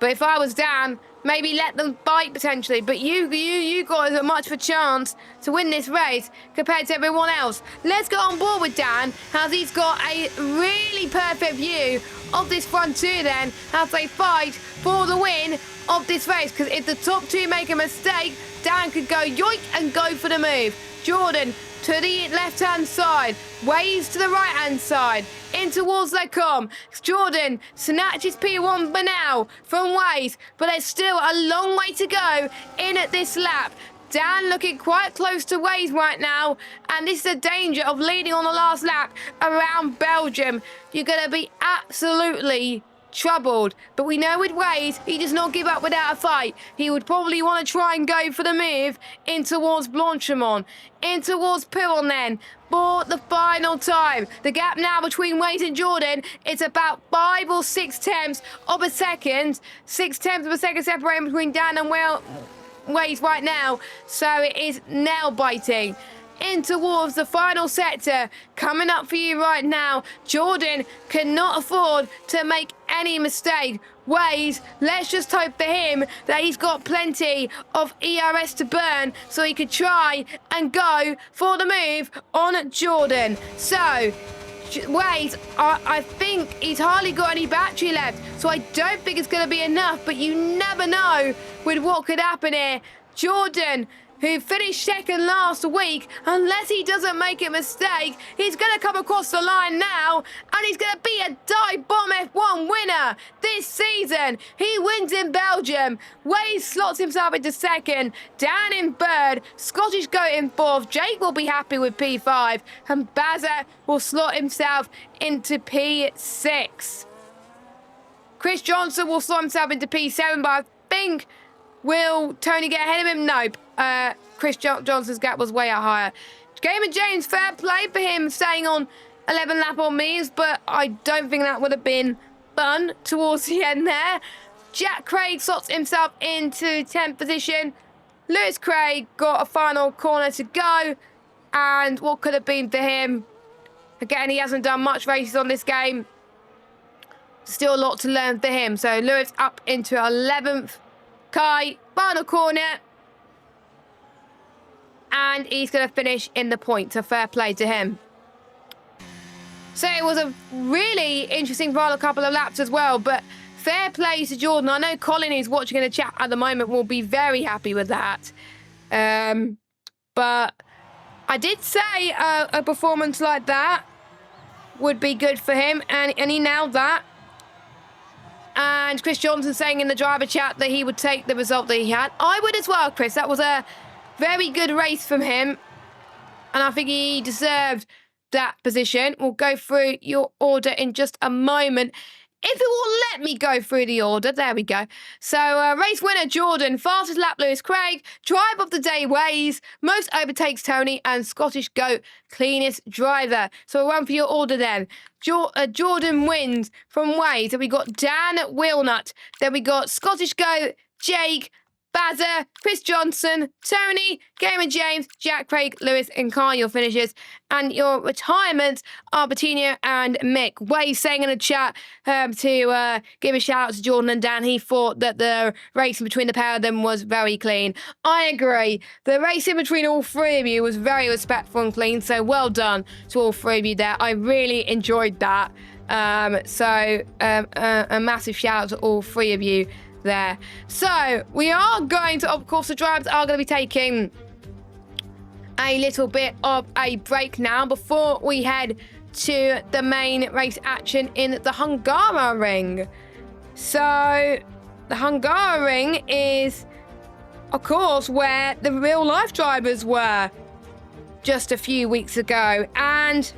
But if I was Dan, maybe let them bite potentially. But you got as much of a chance to win this race compared to everyone else. Let's go on board with Dan, as he's got a really perfect view of this front two then, as they fight for the win of this race. Because if the top two make a mistake, Dan could go yoink and go for the move. Jordan to the left-hand side. Ways to the right-hand side, in towards Lecom. Jordan snatches P1 for now from Ways, but there's still a long way to go in at this lap. Dan looking quite close to Ways right now, and this is the danger of leading on the last lap around Belgium. You're going to be absolutely troubled, but we know with Ways, he does not give up without a fight. He would probably want to try and go for the move in towards Blanchimont, in towards Piron then, for the final time. The gap now between Ways and Jordan, it's about 5 or 6 tenths of a second. 6 tenths of a second separating between Dan and Ways right now, so it is nail-biting. In towards the final sector, coming up for you right now. Jordan cannot afford to make any mistake. Ways, let's just hope for him that he's got plenty of ERS to burn so he could try and go for the move on Jordan. So, Ways, I think he's hardly got any battery left, so I don't think it's going to be enough, but you never know with what could happen here. Jordan, who finished second last week, unless he doesn't make a mistake, he's going to come across the line now, and he's going to be a Dive Bomb F1 winner this season. He wins in Belgium. Ways slots himself into second, Dan in third, Scottish Goat in fourth, Jake will be happy with P5, and Bazza will slot himself into P6. Chris Johnson will slot himself into P7, but I think, will Tony get ahead of him? Nope. Chris Johnson's gap was way higher. Gamer James, fair play for him staying on 11 lap on me's, but I don't think that would have been fun towards the end there. Jack Craig slots himself into 10th position. Lewis Craig got a final corner to go, and what could have been for him? Again, he hasn't done much races on this game. Still a lot to learn for him. So Lewis up into 11th. Kai, final corner. And he's going to finish in the point, so fair play to him. So it was a really interesting final couple of laps as well, but fair play to Jordan. I know Colin, who's watching in the chat at the moment, will be very happy with that. But I did say a performance like that would be good for him, and he nailed that. And Chris Johnson saying in the driver chat that he would take the result that he had. I would as well, Chris. That was a very good race from him, and I think he deserved that position. We'll go through your order in just a moment. If it will let me go through the order, there we go. So, race winner, Jordan. Fastest lap, Lewis Craig. Drive of the day, Ways. Most overtakes, Tony. And Scottish Goat, cleanest driver. So, we'll run for your order then. Jordan wins from Ways. Then we got Dan Wilnut. Then we got Scottish Goat, Jake, Bazza, Chris Johnson, Tony, Gamer James, Jack Craig, Lewis, and Carl, your finishers. And your retirements are Bettina and Mick. Ways saying in the chat to give a shout out to Jordan and Dan. He thought that the racing between the pair of them was very clean. I agree. The racing between all three of you was very respectful and clean. So well done to all three of you there. I really enjoyed that. A massive shout out to all three of you there. So we are going to, of course, the drivers are going to be taking a little bit of a break now before we head to the main race action in the Hungaroring. So the Hungaroring is, of course, where the real life drivers were just a few weeks ago, and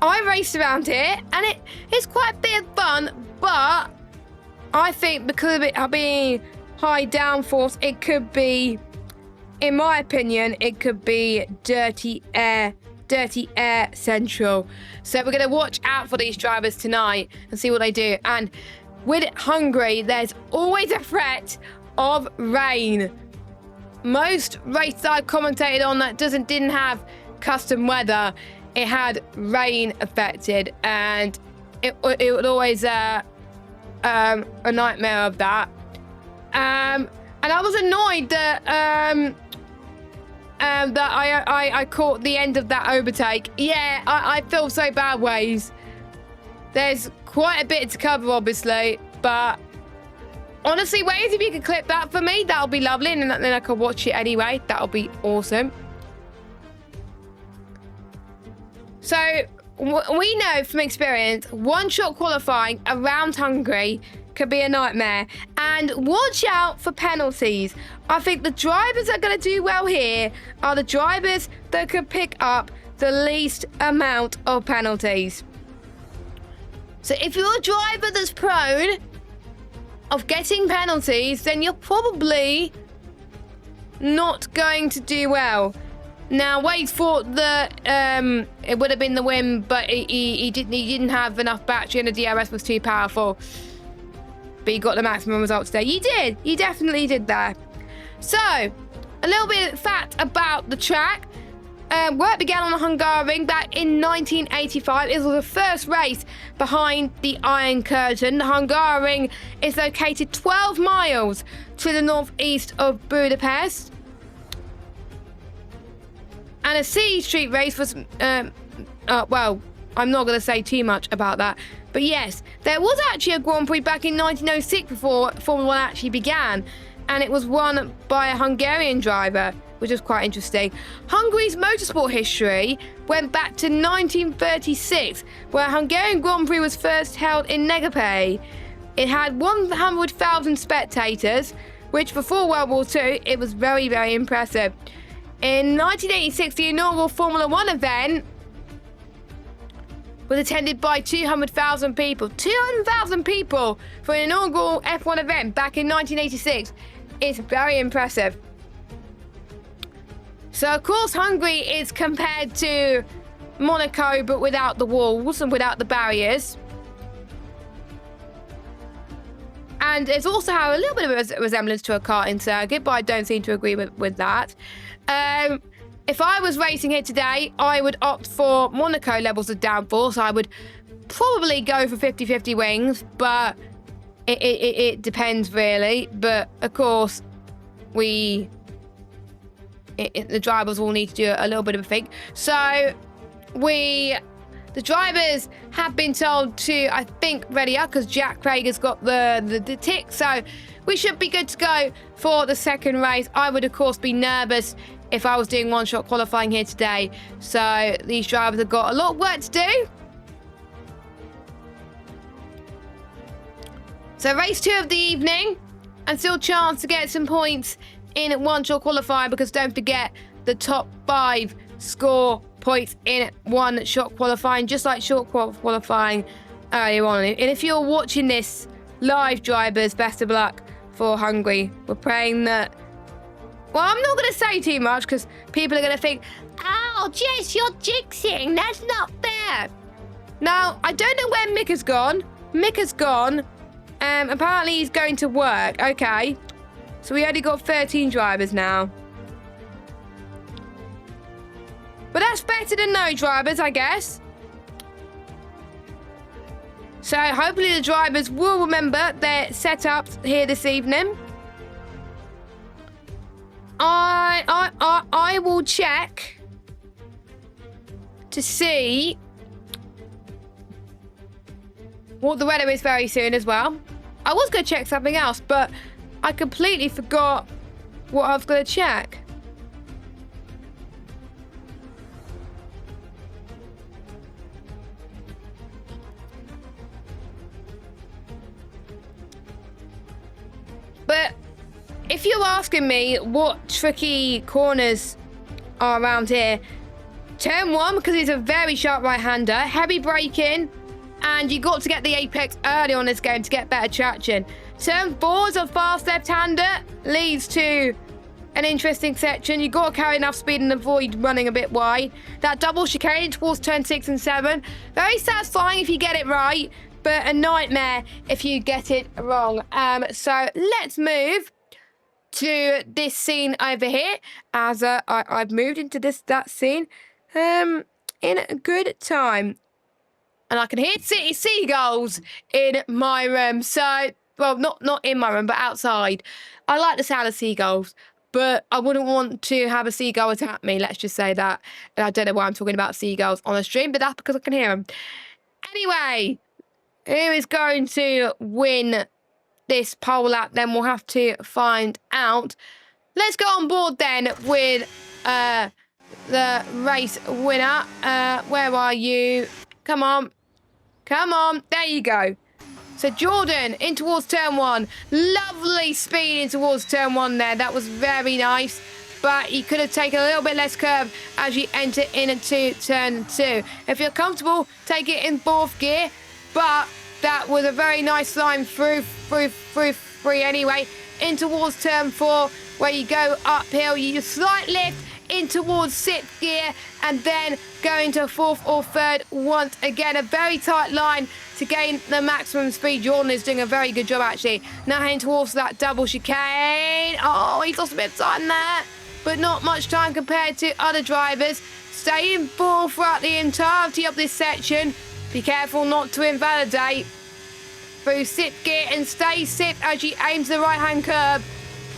I raced around here, and it's quite a bit of fun, but I think because of it being high downforce, it could be, in my opinion, it could be dirty air central. So we're going to watch out for these drivers tonight and see what they do. And with Hungary, there's always a threat of rain. Most races I've commentated on that didn't have custom weather, it had rain affected, and it would always a nightmare of that. And I was annoyed that I caught the end of that overtake. Yeah, I feel so bad, Ways. There's quite a bit to cover, obviously, but honestly, Ways, if you could clip that for me, that'll be lovely, and then I could watch it anyway. That'll be awesome. So we know from experience, one-shot qualifying around Hungary could be a nightmare. And watch out for penalties. I think the drivers that are going to do well here are the drivers that could pick up the least amount of penalties. So if you're a driver that's prone of getting penalties, then you're probably not going to do well. Now, Wade thought that it would have been the win, but he didn't have enough battery and the DRS was too powerful. But he got the maximum result today. He did. He definitely did that. So, a little bit of fact about the track. Work began on the Hungary back in 1985. It was the first race behind the Iron Curtain. The Hungary is located 12 miles to the northeast of Budapest. And a city street race was, well, I'm not going to say too much about that. But yes, there was actually a Grand Prix back in 1906 before Formula 1 actually began. And it was won by a Hungarian driver, which is quite interesting. Hungary's motorsport history went back to 1936, where a Hungarian Grand Prix was first held in Negapay. It had 100,000 spectators, which before World War II, it was very, very impressive. In 1986, the inaugural Formula 1 event was attended by 200,000 people. 200,000 people for an inaugural F1 event back in 1986 is very impressive. So, of course, Hungary is compared to Monaco, but without the walls and without the barriers. And it's also have a little bit of a resemblance to a karting circuit, but I don't seem to agree with that. If I was racing here today, I would opt for Monaco levels of downforce. I would probably go for 50-50 wings, but it depends really. But of course, the drivers will need to do a little bit of a think. So the drivers have been told to, I think, ready up because Jack Craig has got the tick. So we should be good to go for the second race. I would, of course, be nervous if I was doing one-shot qualifying here today. So these drivers have got a lot of work to do. So race 2 of the evening, and still chance to get some points in one-shot qualifying, because don't forget the top 5 score points in one-shot qualifying, just like short qualifying earlier on. And if you're watching this live, drivers, best of luck for Hungary. We're praying that... Well, I'm not going to say too much because people are going to think, oh, Jess, you're jinxing. That's not fair. Now, I don't know where Mick has gone. Mick has gone. Apparently, he's going to work. Okay. So we only got 13 drivers now. But that's better than no drivers, I guess. So hopefully the drivers will remember their setups here this evening. I will check to see what the weather is very soon as well. I was going to check something else, but I completely forgot what I was going to check. But if you're asking me what tricky corners are around here, turn 1, because it's a very sharp right-hander, heavy braking, and you got to get the apex early on this game to get better traction. Turn 4 is a fast left-hander, leads to an interesting section. You got to carry enough speed and avoid running a bit wide. That double chicane towards turn 6 and 7, very satisfying if you get it right, but a nightmare if you get it wrong. So let's move to this scene over here, as I've moved into that scene in a good time. And I can hear seagulls in my room. So, well, not in my room, but outside. I like the sound of seagulls, but I wouldn't want to have a seagull attack me, let's just say that. And I don't know why I'm talking about seagulls on a stream, but that's because I can hear them. Anyway, who is going to win this pole lap? Then we'll have to find out. Let's go on board then with the race winner. Where are you? Come on. Come on. There you go. So Jordan in towards turn 1. Lovely speed in towards turn 1 there. That was very nice. But you could have taken a little bit less curve as you enter into turn 2. If you're comfortable, take it in 4th gear. But that was a very nice line through anyway. In towards turn 4, where you go uphill, you slight lift in towards 6th gear, and then go into 4th or 3rd once again. A very tight line to gain the maximum speed. Jordan is doing a very good job, actually. Now heading towards that double chicane. Oh, he's lost a bit of time there, but not much time compared to other drivers. Stay in 4th throughout the entirety of this section. Be careful not to invalidate. Through 6th gear and stay 6th as you aim to the right-hand curb.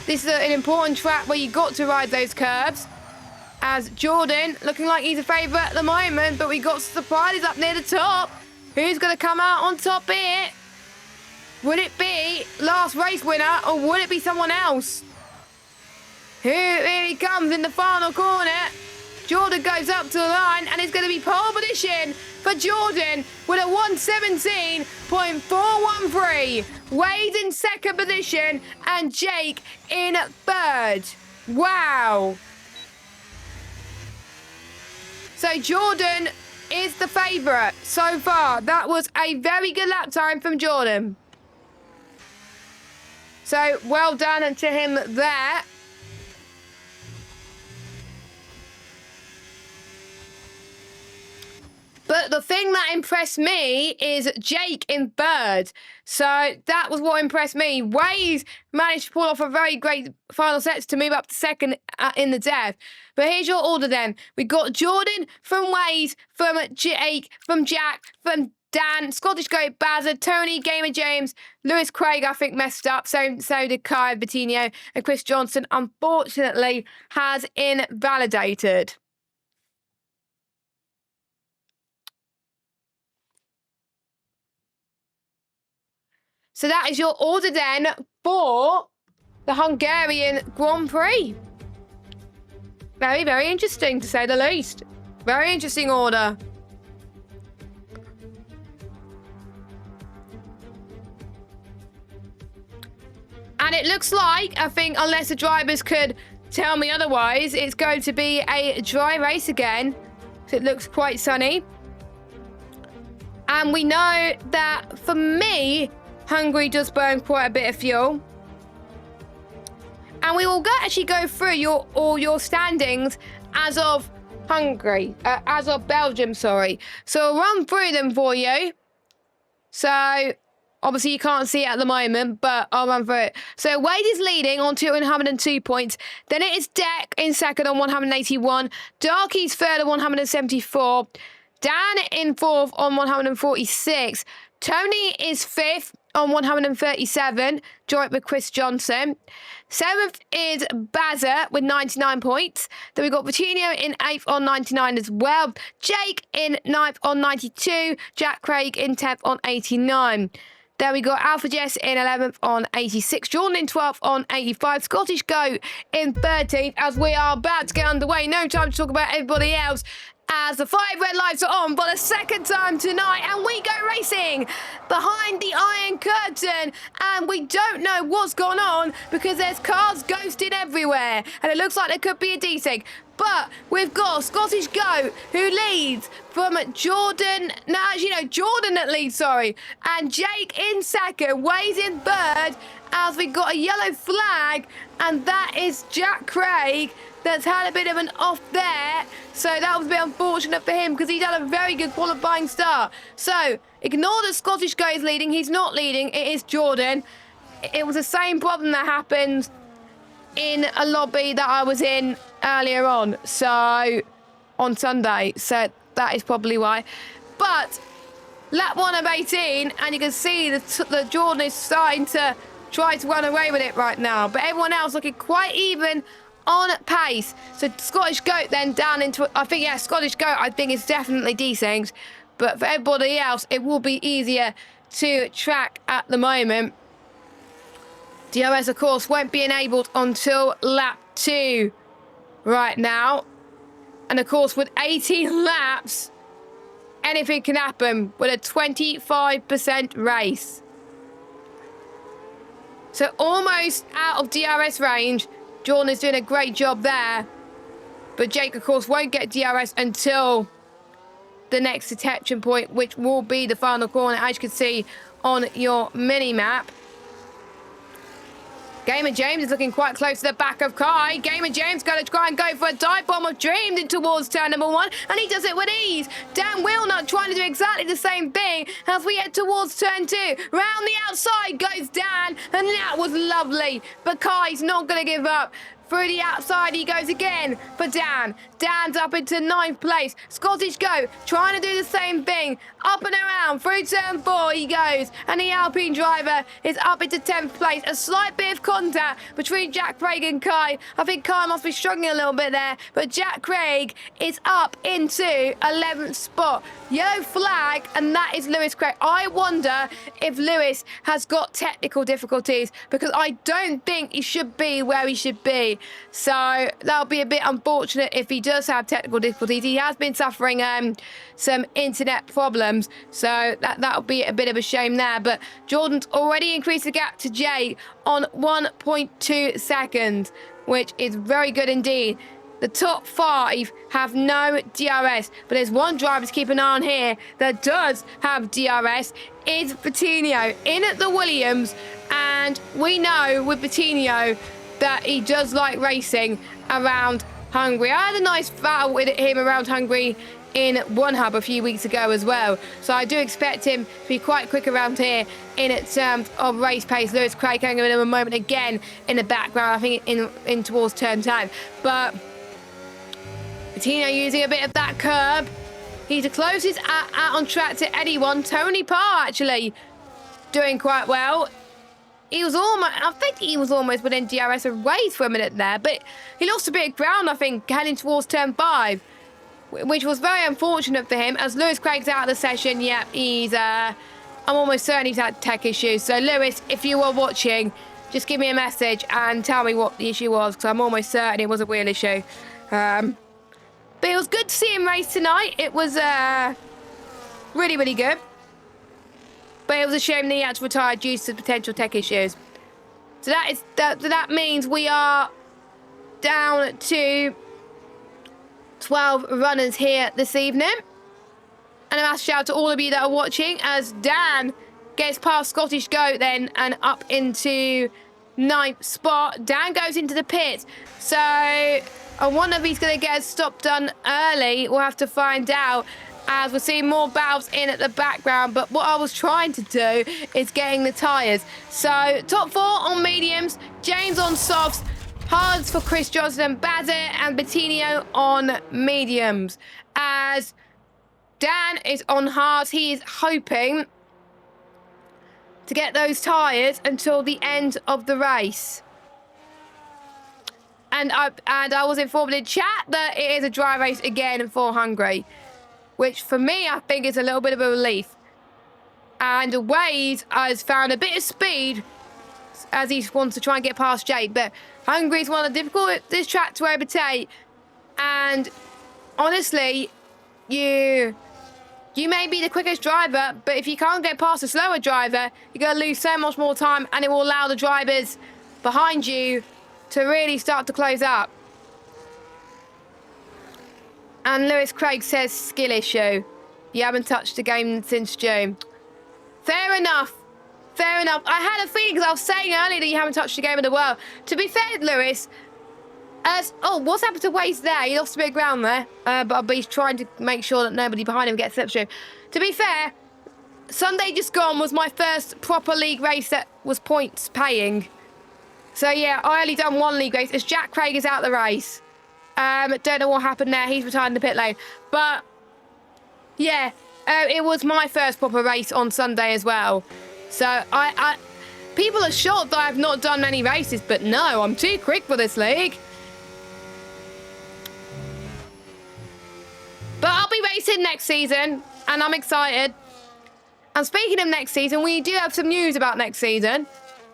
This is an important track where you got to ride those curbs. As Jordan, looking like he's a favourite at the moment, but we got surprises up near the top. Who's going to come out on top here? Would it be last race winner, or would it be someone else? Here he comes in the final corner. Jordan goes up to the line, and it's going to be pole position for Jordan with a 117.413. Wade in 2nd position, and Jake in 3rd. Wow. So Jordan is the favourite so far. That was a very good lap time from Jordan. So well done to him there. But the thing that impressed me is Jake in 3rd. So that was what impressed me. Waze managed to pull off a very great final sets to move up to 2nd in the dev. But here's your order then. We got Jordan from Waze, from Jake, from Jack, from Dan, Scottish Goat, Bazza, Tony, Gamer James, Lewis Craig, I think messed up. So did Kai Bettino, and Chris Johnson, unfortunately, has invalidated. So that is your order then for the Hungarian Grand Prix. Very, very interesting to say the least. Very interesting order. And it looks like, I think, unless the drivers could tell me otherwise, it's going to be a dry race again. So it looks quite sunny. And we know that, for me, Hungary does burn quite a bit of fuel. And we will actually go through all your standings as of Hungary, as of Belgium, sorry. So I'll run through them for you. So obviously you can't see it at the moment, but I'll run through it. So Wade is leading on 202 points. Then it is Deck in 2nd on 181. Darky's 3rd on 174. Dan in 4th on 146. Tony is 5th on 137, joint with Chris Johnson. 7th is Bazza with 99 points. Then we've got Coutinho in 8th on 99 as well. Jake in 9th on 92. Jack Craig in 10th on 89. Then we got Alpha Jess in 11th on 86. Jordan in 12th on 85. Scottish Goat in 13th as we are about to get underway. No time to talk about everybody else, as the 5 red lights are on for the 2nd time tonight, and we go racing behind the Iron Curtain, and we don't know what's gone on because there's cars ghosted everywhere, and it looks like there could be a desync. But we've got Scottish Goat, who leads from Jordan. No, actually, no, Jordan that leads, sorry. And Jake in 2nd, Waze in 3rd, as we got a yellow flag, and that is Jack Craig that's had a bit of an off there. So that was a bit unfortunate for him because he's had a very good qualifying start. So ignore the Scottish Goat is leading. He's not leading. It is Jordan. It was the same problem that happened in a lobby that I was in earlier on. So on Sunday. So that is probably why. But lap 1 of 18, and you can see the Jordan is starting to try to run away with it right now. But everyone else looking quite even on pace. So Scottish Goat then down into, I think, yeah, Scottish Goat I think is definitely desyncs. But for everybody else, it will be easier to track at the moment. DRS, of course, won't be enabled until lap 2 right now. And of course, with 18 laps, anything can happen with a 25% race. So almost out of DRS range. Jordan is doing a great job there. But Jake, of course, won't get DRS until the next detection point, which will be the final corner, as you can see on your mini-map. Gamer James is looking quite close to the back of Kai. Gamer James going to try and go for a dive bomb of dreams in towards turn number 1, and he does it with ease. Dan Wilnut trying to do exactly the same thing as we head towards turn 2. Round the outside goes Dan, and that was lovely. But Kai's not going to give up. Through the outside he goes again for Dan. Dan's up into 9th place. Scottish Go trying to do the same thing. Up and around through turn 4 he goes. And the Alpine driver is up into 10th place. A slight bit of contact between Jack Craig and Kai. I think Kai must be struggling a little bit there. But Jack Craig is up into 11th spot. Yellow flag, and that is Lewis Craig. I wonder if Lewis has got technical difficulties, because I don't think he should be where he should be. So that'll be a bit unfortunate if he does have technical difficulties. He has been suffering some internet problems, so that'll be a bit of a shame there. But Jordan's already increased the gap to Jay on 1.2 seconds, which is very good indeed. The top 5 have no DRS, but there's one driver to keep an eye on here that does have DRS. Is Patino in at the Williams, and we know with Patino that he does like racing around Hungary. I had a nice battle with him around Hungary in One Hub a few weeks ago as well, so I do expect him to be quite quick around here in terms of race pace. Lewis Craig going in a moment again in the background, I think in towards turn 10, but Patino using a bit of that curb. He's the closest out on track to anyone. Tony Parr actually doing quite well. He was almost, I think he was almost within DRS of Waze for a minute there, but he lost a bit of ground, I think, heading towards turn 5, which was very unfortunate for him. As Lewis Craig's out of the session, yeah, I'm almost certain he's had tech issues. So Lewis, if you were watching, just give me a message and tell me what the issue was, because I'm almost certain it was a wheel issue. But it was good to see him race tonight. It was really, really good. But it was a shame that he had to retire due to potential tech issues. So that means we are down to 12 runners here this evening. And a massive shout out to all of you that are watching, as Dan gets past Scottish Goat then and up into 9th spot. Dan goes into the pits. So I wonder if he's going to get a stop done early. We'll have to find out, as we're seeing more battles in at the background. But what I was trying to do is getting the tyres. So top 4 on mediums, James on softs, hards for Chris Johnson, Bazet and Bettinio on mediums. As Dan is on hards, he is hoping to get those tyres until the end of the race. And I was informed in chat that it is a dry race again for Hungary, which for me, I think is a little bit of a relief. And Waze has found a bit of speed as he wants to try and get past Jake. But Hungary is one of the difficult track to overtake. And honestly, you may be the quickest driver, but if you can't get past a slower driver, you're going to lose so much more time, and it will allow the drivers behind you to really start to close up. And Lewis Craig says skill issue. You haven't touched the game since June. Fair enough. Fair enough. I had a feeling, because I was saying earlier that you haven't touched the game in the world. To be fair, Lewis, what's happened to Waze there? He lost a bit of ground there, but he's trying to make sure that nobody behind him gets slipstream. To be fair, Sunday just gone was my first proper league race that was points paying. So yeah, I only done one league race as Jack Craig is out the race. Don't know what happened there. He's retired in the pit lane. But yeah, it was my first proper race on Sunday as well. So people are shocked that I've not done many races, but no, I'm too quick for this league. But I'll be racing next season, and I'm excited. And speaking of next season, we do have some news about next season.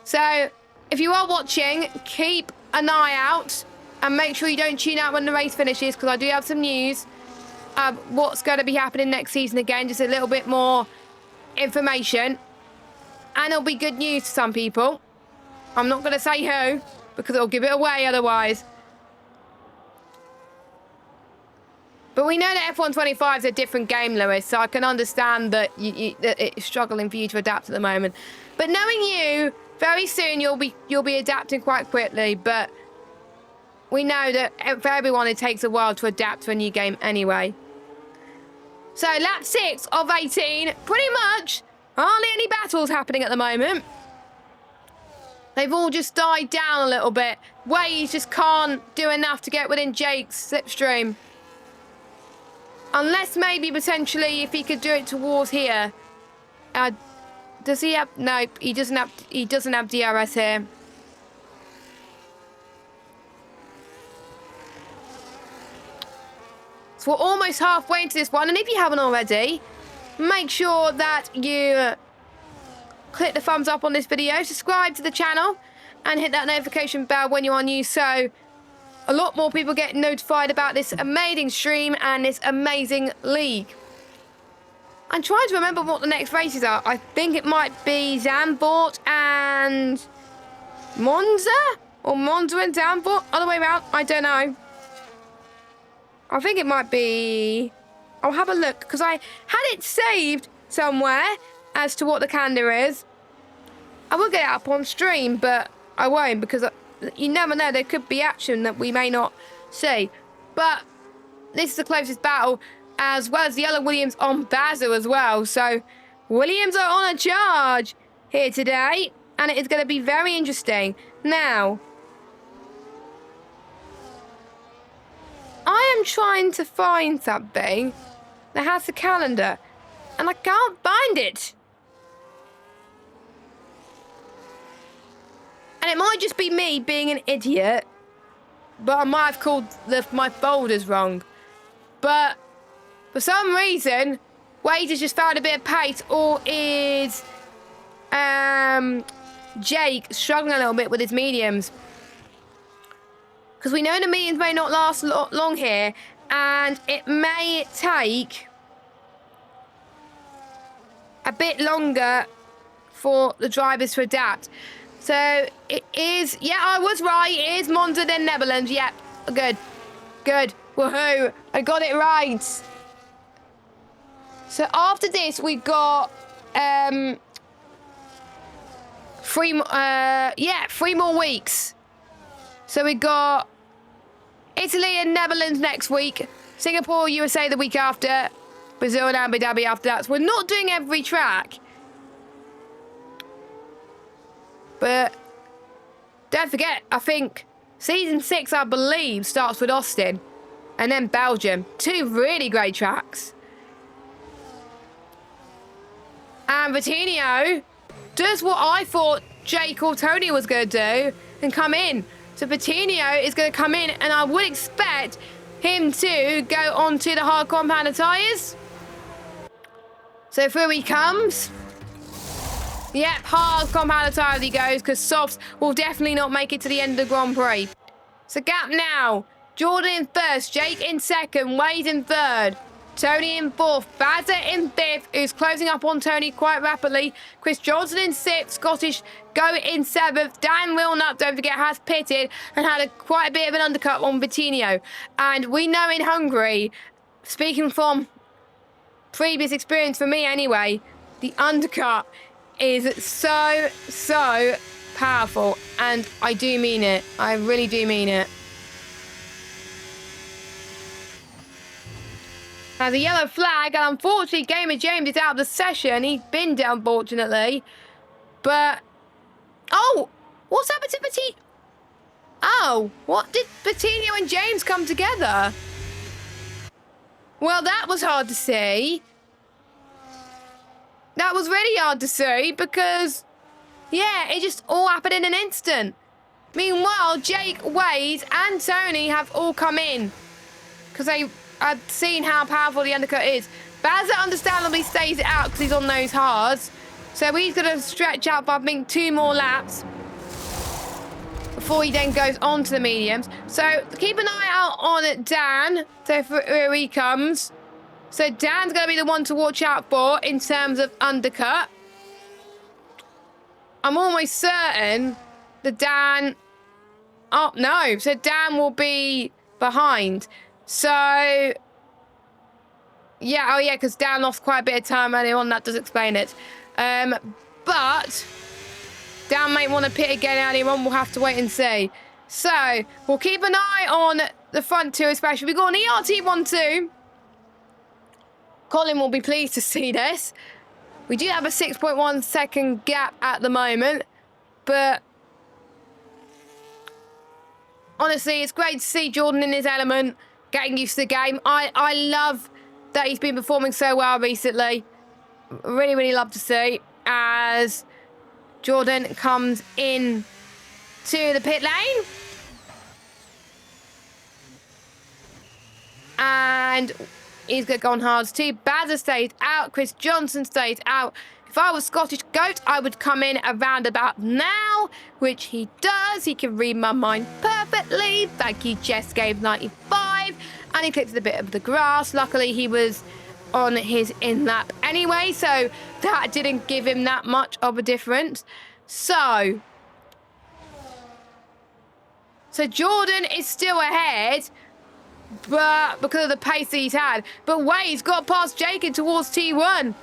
So if you are watching, keep an eye out And make sure you don't tune out when the race finishes, because I do have some news. What's going to be happening next season again. Just a little bit more information. And it'll be good news to some people. I'm not going to say who, because it'll give it away otherwise. But we know that F125 is a different game, Lewis, so I can understand that that it's struggling for you to adapt at the moment. But knowing you, very soon you'll be adapting quite quickly. But we know that for everyone it takes a while to adapt to a new game anyway. So lap 6 of 18, pretty much hardly any battles happening at the moment. They've all just died down a little bit. Waze just can't do enough to get within Jake's slipstream. Unless maybe potentially if he could do it towards here. Does he have? No, he doesn't have. He doesn't have DRS here. So we're almost halfway into this one, and if you haven't already, make sure that you click the thumbs up on this video, subscribe to the channel, and hit that notification bell when you're on new, so a lot more people get notified about this amazing stream and this amazing league. I'm trying to remember what the next races are. I think it might be Zandvoort and Monza? Or Monza and Zandvoort? Other way around? I don't know. I think it might be... I'll have a look, because I had it saved somewhere as to what the calendar is. I will get it up on stream, but I won't, because you never know, there could be action that we may not see. But this is the closest battle, as well as the yellow Williams on Basil as well. So Williams are on a charge here today, and it is going to be very interesting. Now, I am trying to find something that has the calendar, and I can't find it. And it might just be me being an idiot, but I might have called my folders wrong. But for some reason, Wade has just found a bit of pace, or is Jake struggling a little bit with his mediums? Because we know the mediums may not last long here, and it may take a bit longer for the drivers to adapt. So it is, yeah, I was right. It is Monza, then Netherlands. Yep, good, good. Woohoo! I got it right. So after this, we got 3 more weeks. So we got Italy and Netherlands next week, Singapore, USA the week after, Brazil and Abu Dhabi after that. So we're not doing every track. But don't forget, I think season 6, I believe, starts with Austin and then Belgium. 2 really great tracks. And Vitinho does what I thought Jake or Tony was going to do and come in. So Vitinho is going to come in, and I would expect him to go onto the hard compounded tyres. So through he comes. Yep, hard compounded tyre he goes, because softs will definitely not make it to the end of the Grand Prix. So gap now. Jordan in first, Jake in second, Wade in third, Tony in fourth, Bazza in fifth, who's closing up on Tony quite rapidly. Chris Johnson in sixth, Scottish go in seventh. Dan Wilnut, don't forget, has pitted and had quite a bit of an undercut on Vitinho. And we know in Hungary, speaking from previous experience for me anyway, the undercut is so powerful, and I do mean it. I really do mean it. Now the yellow flag, and unfortunately Gamer James is out of the session. He's binned it, unfortunately. But oh, what's happened to Vitinho? Oh, what did Vitinho and James come together? Well, that was hard to see. That was really hard to see, because, yeah, it just all happened in an instant. Meanwhile, Jake, Wade, and Tony have all come in, because they had seen how powerful the undercut is. Bazza understandably stays it out because he's on those hards. So he's going to stretch out for, I think, 2 more laps before before he then goes on to the mediums. So keep an eye out on Dan. So here he comes. So Dan's going to be the one to watch out for in terms of undercut. I'm almost certain that Dan... Oh, no. So Dan will be behind. So... Yeah, oh yeah, because Dan lost quite a bit of time earlier on. That does explain it. But... Dan might want to pit again earlier on. We'll have to wait and see. So, we'll keep an eye on the front two especially. We've got an ERT1 too. Colin will be pleased to see this. We do have a 6.1 second gap at the moment, but honestly, it's great to see Jordan in his element, getting used to the game. I love that he's been performing so well recently. Really, really love to see as Jordan comes in to the pit lane. And he's going to go on hards too. Bazza stays out. Chris Johnson stays out. If I was Scottish Goat, I would come in around about now, which he does. He can read my mind perfectly. Thank you, Jess Gabe 95. And he clips a bit of the grass. Luckily, he was on his in-lap anyway, so that didn't give him that much of a difference. So Jordan is still ahead, but because of the pace that he's had. But Wade's got past Jake in towards T1.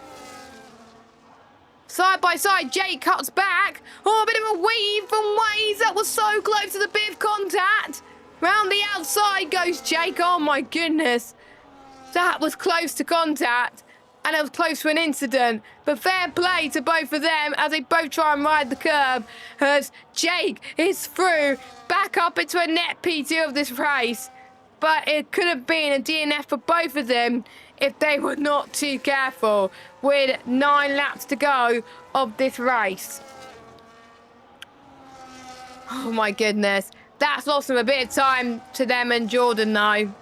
Side by side, Jake cuts back. Oh, a bit of a weave from Waze. That was so close to the bit of contact. Round the outside goes Jake. Oh, my goodness. That was close to contact. And it was close to an incident. But fair play to both of them as they both try and ride the curb. As Jake is through back up into a net P2 of this race. But it could have been a DNF for both of them if they were not too careful with 9 laps to go of this race. Oh my goodness. That's lost them a bit of time to them and Jordan though.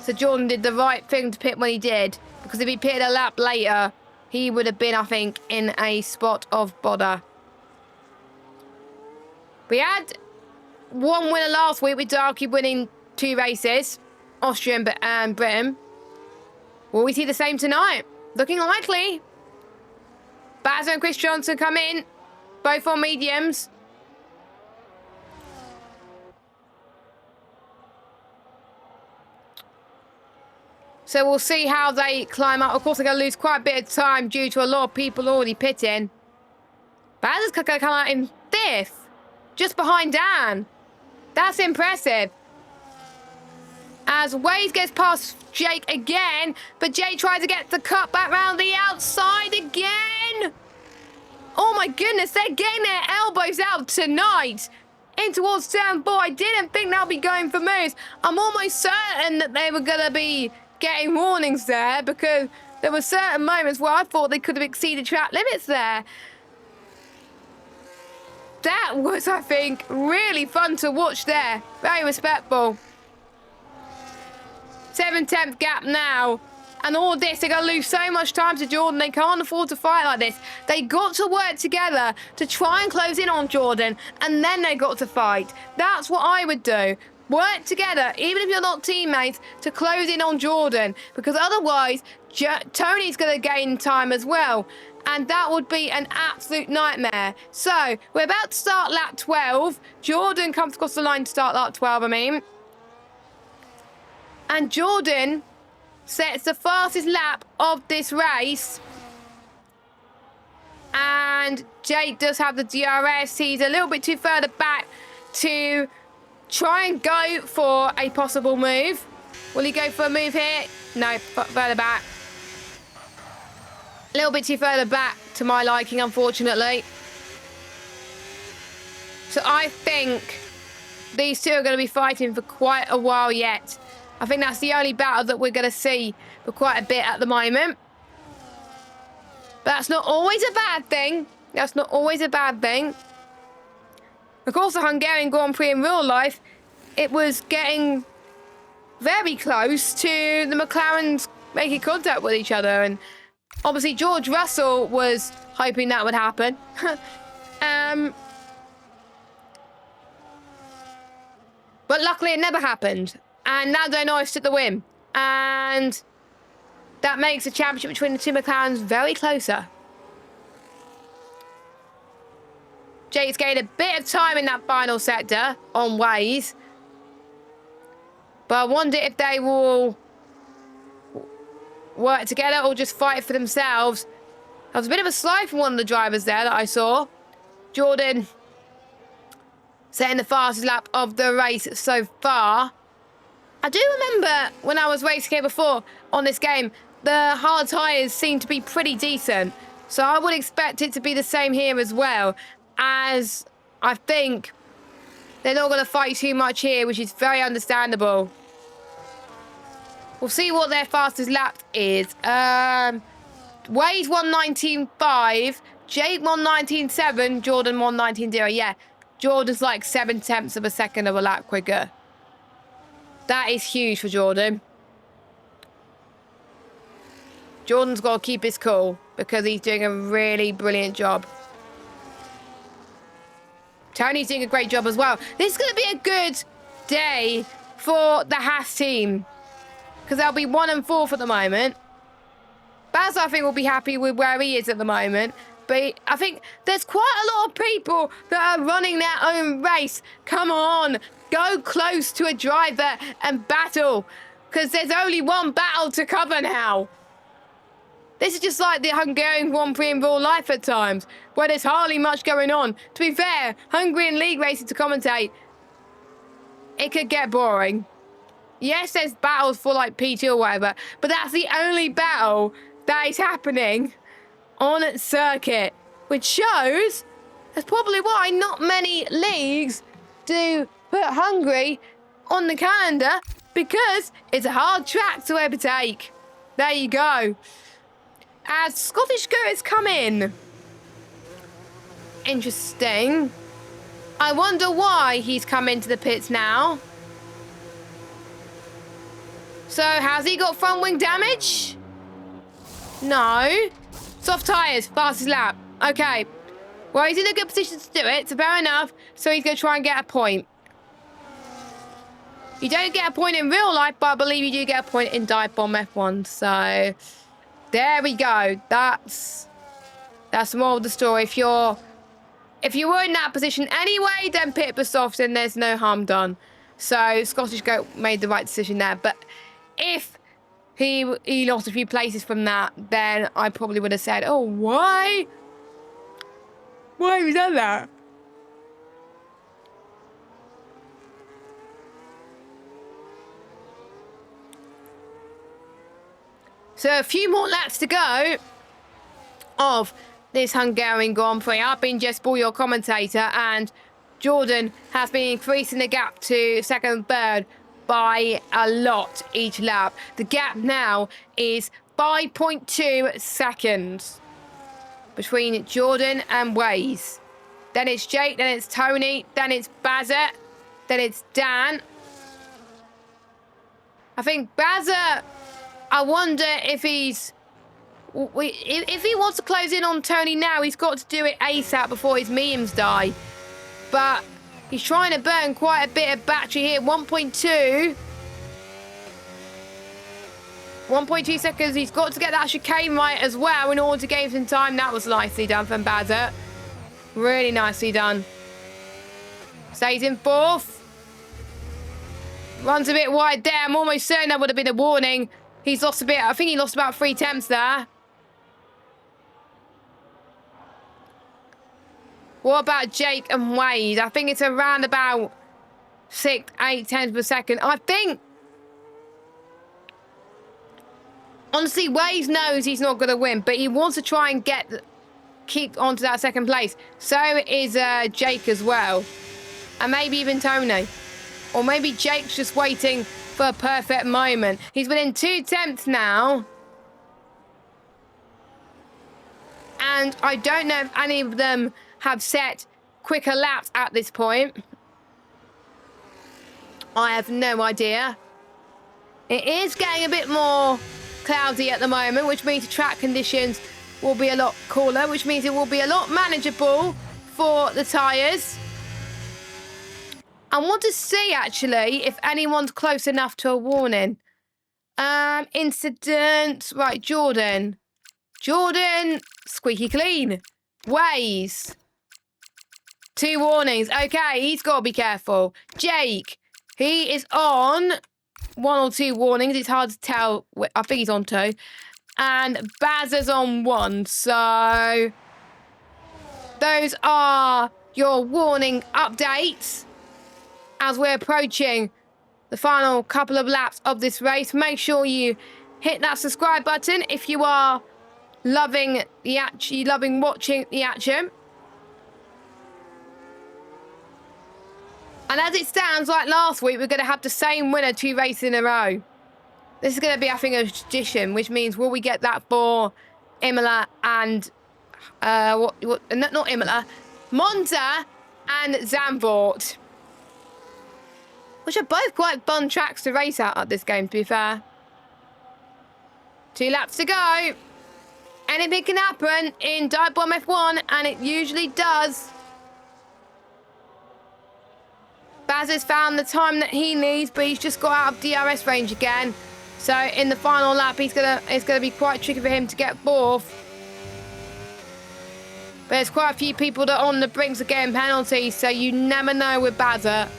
So Jordan did the right thing to pit when he did. Because if he pitted a lap later, he would have been, I think, in a spot of bother. We had one winner last week with Darky winning 2 races. Austria and Britain. Will we see the same tonight? Looking likely. Baz and Chris Johnson come in. Both on mediums. So we'll see how they climb up. Of course, they're going to lose quite a bit of time due to a lot of people already pitting. Baz is going to come out in 5th. Just behind Dan. That's impressive. As Wade gets past Jake again. But Jake tries to get the cut back round the outside again. Oh my goodness, they're getting their elbows out tonight. In towards turn 4. I didn't think they'll be going for moves. I'm almost certain that they were going to be getting warnings there. Because there were certain moments where I thought they could have exceeded track limits there. That was, I think, really fun to watch there. Very respectful. 7/10 gap now. And all this, they're going to lose so much time to Jordan. They can't afford to fight like this. They got to work together to try and close in on Jordan. And then they got to fight. That's what I would do. Work together, even if you're not teammates, to close in on Jordan. Because otherwise, Tony's going to gain time as well. And that would be an absolute nightmare. So, we're about to start lap 12. Jordan comes across the line to start lap 12, I mean. And Jordan sets the fastest lap of this race. And Jake does have the DRS. He's a little bit too further back to try and go for a possible move. Will he go for a move here? No, further back. A little bit too further back to my liking, unfortunately. So I think these two are going to be fighting for quite a while yet. I think that's the only battle that we're going to see for quite a bit at the moment. But that's not always a bad thing. That's not always a bad thing. Of course, the Hungarian Grand Prix in real life, it was getting very close to the McLarens making contact with each other. And obviously, George Russell was hoping that would happen. But luckily it never happened. And Lando Norris took the win. And that makes the championship between the two McLarens very closer. Jake's gained a bit of time in that final sector on Waze. But I wonder if they will work together or just fight for themselves. There was a bit of a slide from one of the drivers there that I saw. Jordan setting the fastest lap of the race so far. I do remember when I was racing here before on this game, the hard tyres seem to be pretty decent. So I would expect it to be the same here as well, as I think they're not going to fight too much here, which is very understandable. We'll see what their fastest lap is. Wade's 1:19.5, Jake 1:19.7, Jordan 1:19.0. Yeah, Jordan's like 7/10 of a second of a lap quicker. That is huge for Jordan. Jordan's got to keep his cool because he's doing a really brilliant job. Tony's doing a great job as well. This is going to be a good day for the Haas team because they'll be 1 and 4 at the moment. Baz, I think, will be happy with where he is at the moment. But I think there's quite a lot of people that are running their own race. Come on, go close to a driver and battle because there's only one battle to cover now. This is just like the Hungarian Grand Prix in real life at times, where there's hardly much going on. To be fair, Hungarian league racing to commentate, it could get boring. Yes, there's battles for like P2 or whatever, but that's the only battle that is happening on circuit, which shows that's probably why not many leagues do put Hungary on the calendar, because it's a hard track to overtake. There you go. As Scottish goers come in. Interesting. I wonder why he's come into the pits now. So, has he got front wing damage? No. Soft tyres, fastest lap. Okay. Well, he's in a good position to do it, so fair enough. So he's going to try and get a point. You don't get a point in real life, but I believe you do get a point in Dive Bomb F1. So, there we go. That's the moral of the story. If you were in that position anyway, then pit for soft and there's no harm done. So, Scottish Goat made the right decision there. But if he lost a few places from that, then I probably would have said, oh, why? Why have you done that? So a few more laps to go of this Hungarian Grand Prix. I've been Jess Ball, your commentator, and Jordan has been increasing the gap to second and third by a lot each lap. The gap now is 5.2 seconds between Jordan and Waze. Then it's Jake, then it's Tony, then it's Bazza, then it's Dan. I think Bazza, I wonder if if he wants to close in on Tony now, he's got to do it ASAP before his mediums die. But he's trying to burn quite a bit of battery here. 1.2 seconds. He's got to get that chicane right as well in order to gain some time. That was nicely done from Bazza. Really nicely done. Stays in fourth. Runs a bit wide there. I'm almost certain that would have been a warning. He's lost a bit. I think he lost about 3 tenths there. What about Jake and Wade? I think it's around about 6, 8 tenths per second. I think, honestly, Wade knows he's not going to win, but he wants to try and keep onto that second place. So is Jake as well. And maybe even Tony. Or maybe Jake's just waiting for a perfect moment. He's within 2 tenths now. And I don't know if any of them have set quicker laps at this point. I have no idea. It is getting a bit more cloudy at the moment, which means the track conditions will be a lot cooler, which means it will be a lot manageable for the tyres. I want to see, actually, if anyone's close enough to a warning. Incident. Right, Jordan. Jordan, squeaky clean. Waze. 2 warnings. Okay, he's got to be careful. Jake, he is on 1 or 2 warnings. It's hard to tell. I think he's on 2. And Bazza's on 1. So those are your warning updates as we're approaching the final couple of laps of this race. Make sure you hit that subscribe button if you are loving watching the action. And as it stands, like last week, we're going to have the same winner 2 races in a row. This is going to be, I think, a tradition, which means will we get that for Imola and not Imola, Monza and Zandvoort, which are both quite fun tracks to race out this game, to be fair. 2 laps to go. Anything can happen in Dive Bomb F1, and it usually does. Baz has found the time that he needs, but he's just got out of DRS range again. So in the final lap, it's gonna be quite tricky for him to get 4th. But there's quite a few people that are on the brinks of getting penalties, so you never know with Bazza.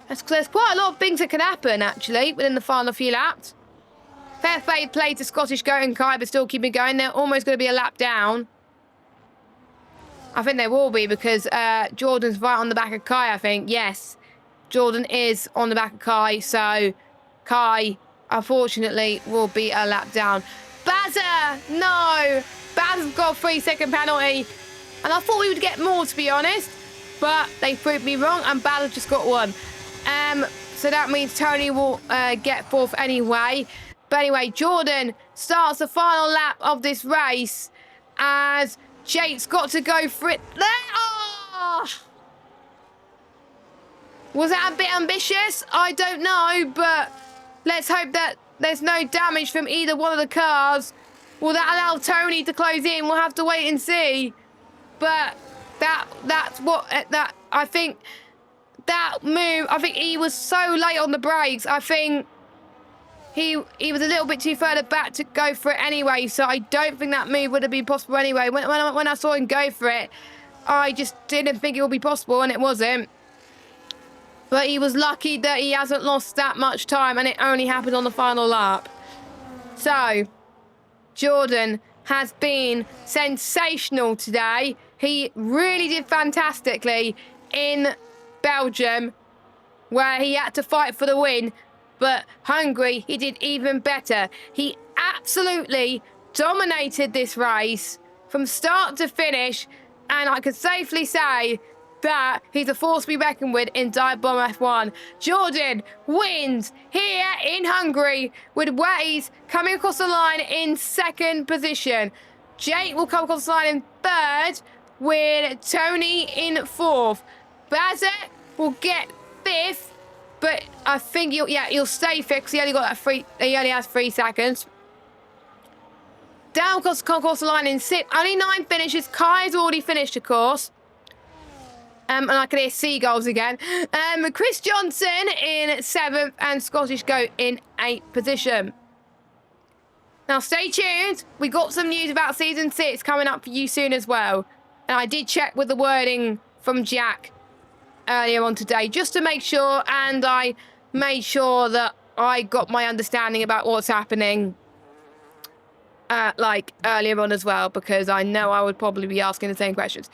There's quite a lot of things that can happen, actually, within the final few laps. Fair play to Scottish Goat and Kai, but still keeping going. They're almost going to be a lap down. I think they will be because Jordan's right on the back of Kai, I think. Yes, Jordan is on the back of Kai, so Kai, unfortunately, will be a lap down. Bazza! No! Bazza's got a 3-second penalty. And I thought we would get more, to be honest. But they proved me wrong, and Bazza just got 1. So that means Tony will get 4th anyway. But anyway, Jordan starts the final lap of this race as Jake's got to go for it. Oh! Was that a bit ambitious? I don't know, but let's hope that there's no damage from either one of the cars. Will that allow Tony to close in? We'll have to wait and see. But that's what I think. That move, I think he was so late on the brakes. I think he was a little bit too further back to go for it anyway. So I don't think that move would have been possible anyway. When I saw him go for it, I just didn't think it would be possible, and it wasn't. But he was lucky that he hasn't lost that much time, and it only happened on the final lap. So Jordan has been sensational today. He really did fantastically in Belgium, where he had to fight for the win, but Hungary, he did even better. He absolutely dominated this race from start to finish, and I can safely say that he's a force to be reckoned with in Dive Bomb F1. Jordan wins here in Hungary with Waze coming across the line in 2nd position. Jake will come across the line in 3rd with Tony in 4th. Bazza will get 5th, but I think he'll stay 5th because he only has 3 seconds. Down across the line in 6th. Only 9 finishes. Kai's already finished, of course. And I can hear seagulls again. Chris Johnson in 7th and Scottish Goat in 8th position. Now stay tuned. We got some news about Season 6 coming up for you soon as well. And I did check with the wording from Jack earlier on today just to make sure, and I made sure that I got my understanding about what's happening like earlier on as well, because I know I would probably be asking the same questions.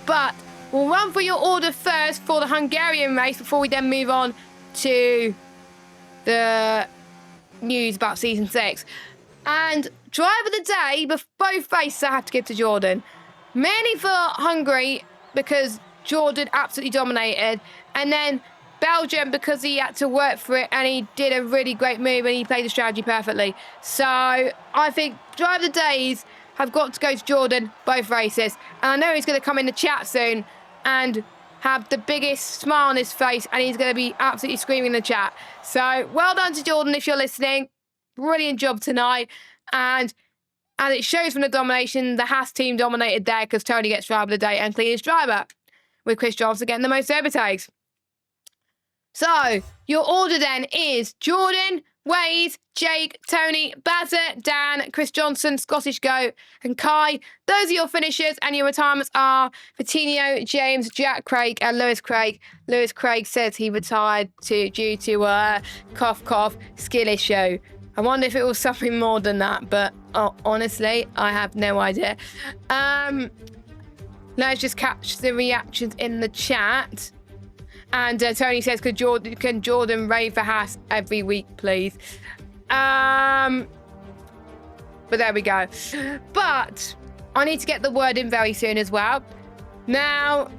But we'll run through your order first for the Hungarian race before we then move on to the news about Season 6. And driver of the day, both races I have to give to Jordan. Mainly for Hungary, because Jordan absolutely dominated. And then Belgium, because he had to work for it and he did a really great move and he played the strategy perfectly. So I think driver of the days have got to go to Jordan, both races. And I know he's going to come in the chat soon and have the biggest smile on his face, and he's going to be absolutely screaming in the chat. So well done to Jordan if you're listening. Brilliant job tonight. And And it shows from the domination, the Haas team dominated there because Tony gets driver of the day and cleanest driver, with Chris Johnson getting the most overtakes. So, your order then is Jordan, Wade, Jake, Tony, Bazza, Dan, Chris Johnson, Scottish Goat, and Kai. Those are your finishers, and your retirements are Vitinho, James, Jack Craig, and Lewis Craig. Lewis Craig says he retired due to a cough skill issue. I wonder if it was something more than that, but honestly, I have no idea. Let's just catch the reactions in the chat. And Tony says, can Jordan rave for Haas every week, please? But there we go. But I need to get the word in very soon as well. Now,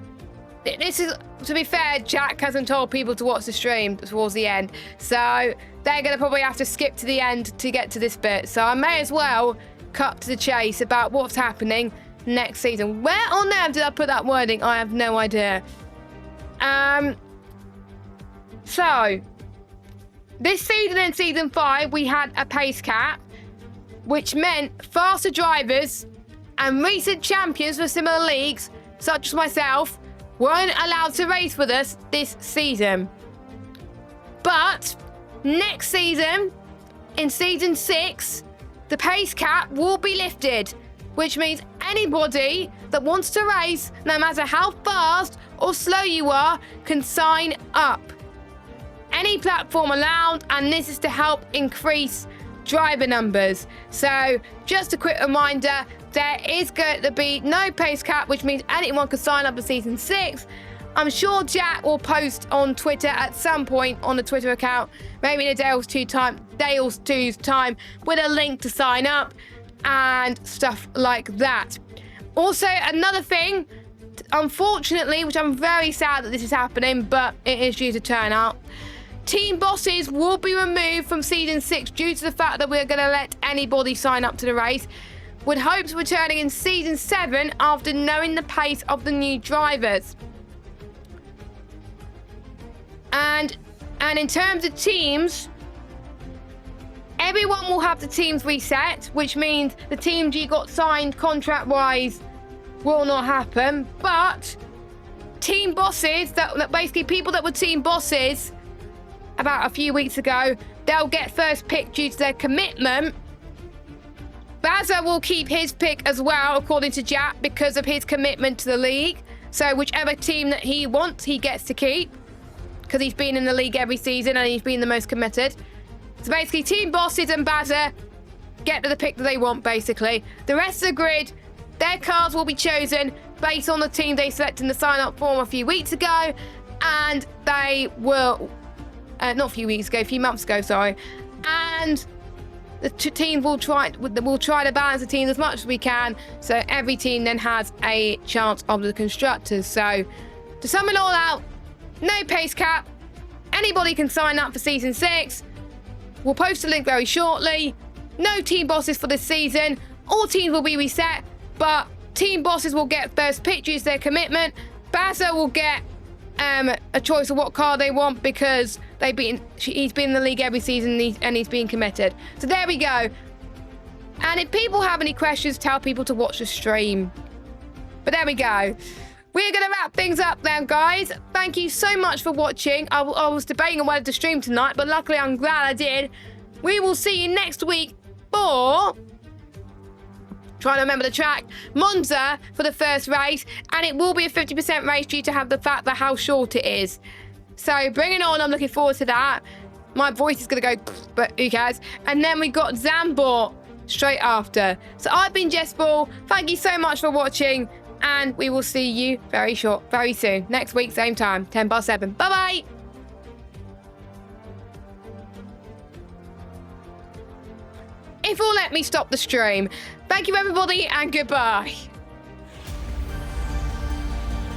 this is, to be fair, Jack hasn't told people to watch the stream towards the end. So they're going to probably have to skip to the end to get to this bit. So I may as well cut to the chase about what's happening next season. Where on earth did I put that wording? I have no idea. So this season in season 5, we had a pace cap, which meant faster drivers and recent champions for similar leagues, such as myself, weren't allowed to race with us this season. But next season, in season 6, the pace cap will be lifted, which means anybody that wants to race, no matter how fast or slow you are, can sign up. Any platform allowed, and this is to help increase driver numbers. So just a quick reminder, there is going to be no pace cap, which means anyone can sign up for season 6. I'm sure Jack will post on Twitter at some point on the Twitter account, maybe in a day or two's time, with a link to sign up and stuff like that. Also, another thing, unfortunately, which I'm very sad that this is happening, but it is due to turn out, team bosses will be removed from season 6 due to the fact that we're going to let anybody sign up to the race, with hopes of returning in season 7 after knowing the pace of the new drivers. And in terms of teams, everyone will have the teams reset, which means the teams you got signed contract-wise will not happen. But team bosses, that basically people that were team bosses about a few weeks ago, they'll get first pick due to their commitment. Bazza will keep his pick as well, according to Jack, because of his commitment to the league. So whichever team that he wants, he gets to keep, because he's been in the league every season and he's been the most committed. So basically, team bosses and Bazza get to the pick that they want, basically. The rest of the grid, their cars will be chosen based on the team they selected in the sign-up form a few weeks ago, and they will... not a few weeks ago, a few months ago, sorry. And the teams will try to balance the teams as much as we can, so every team then has a chance of the constructors. So to sum it all out, no pace cap. Anybody can sign up for season 6. We'll post a link very shortly. No team bosses for this season. All teams will be reset, but team bosses will get first pick due to their commitment. Bazza will get a choice of what car they want because he's been in the league every season and he's been committed. So there we go. And if people have any questions, tell people to watch the stream. But there we go. We're going to wrap things up then, guys. Thank you so much for watching. I was debating on whether to stream tonight, but luckily I'm glad I did. We will see you next week for... trying to remember the track, Monza for the first race, and it will be a 50% race due to have the fact that how short it is. So bring it on, I'm looking forward to that. My voice is going to go, but who cares? And then we got Zambor straight after. So I've been Jess Ball, thank you so much for watching, and we will see you very soon. Next week, same time, 7:10. Bye-bye! If you'll let me stop the stream. Thank you, everybody, and goodbye.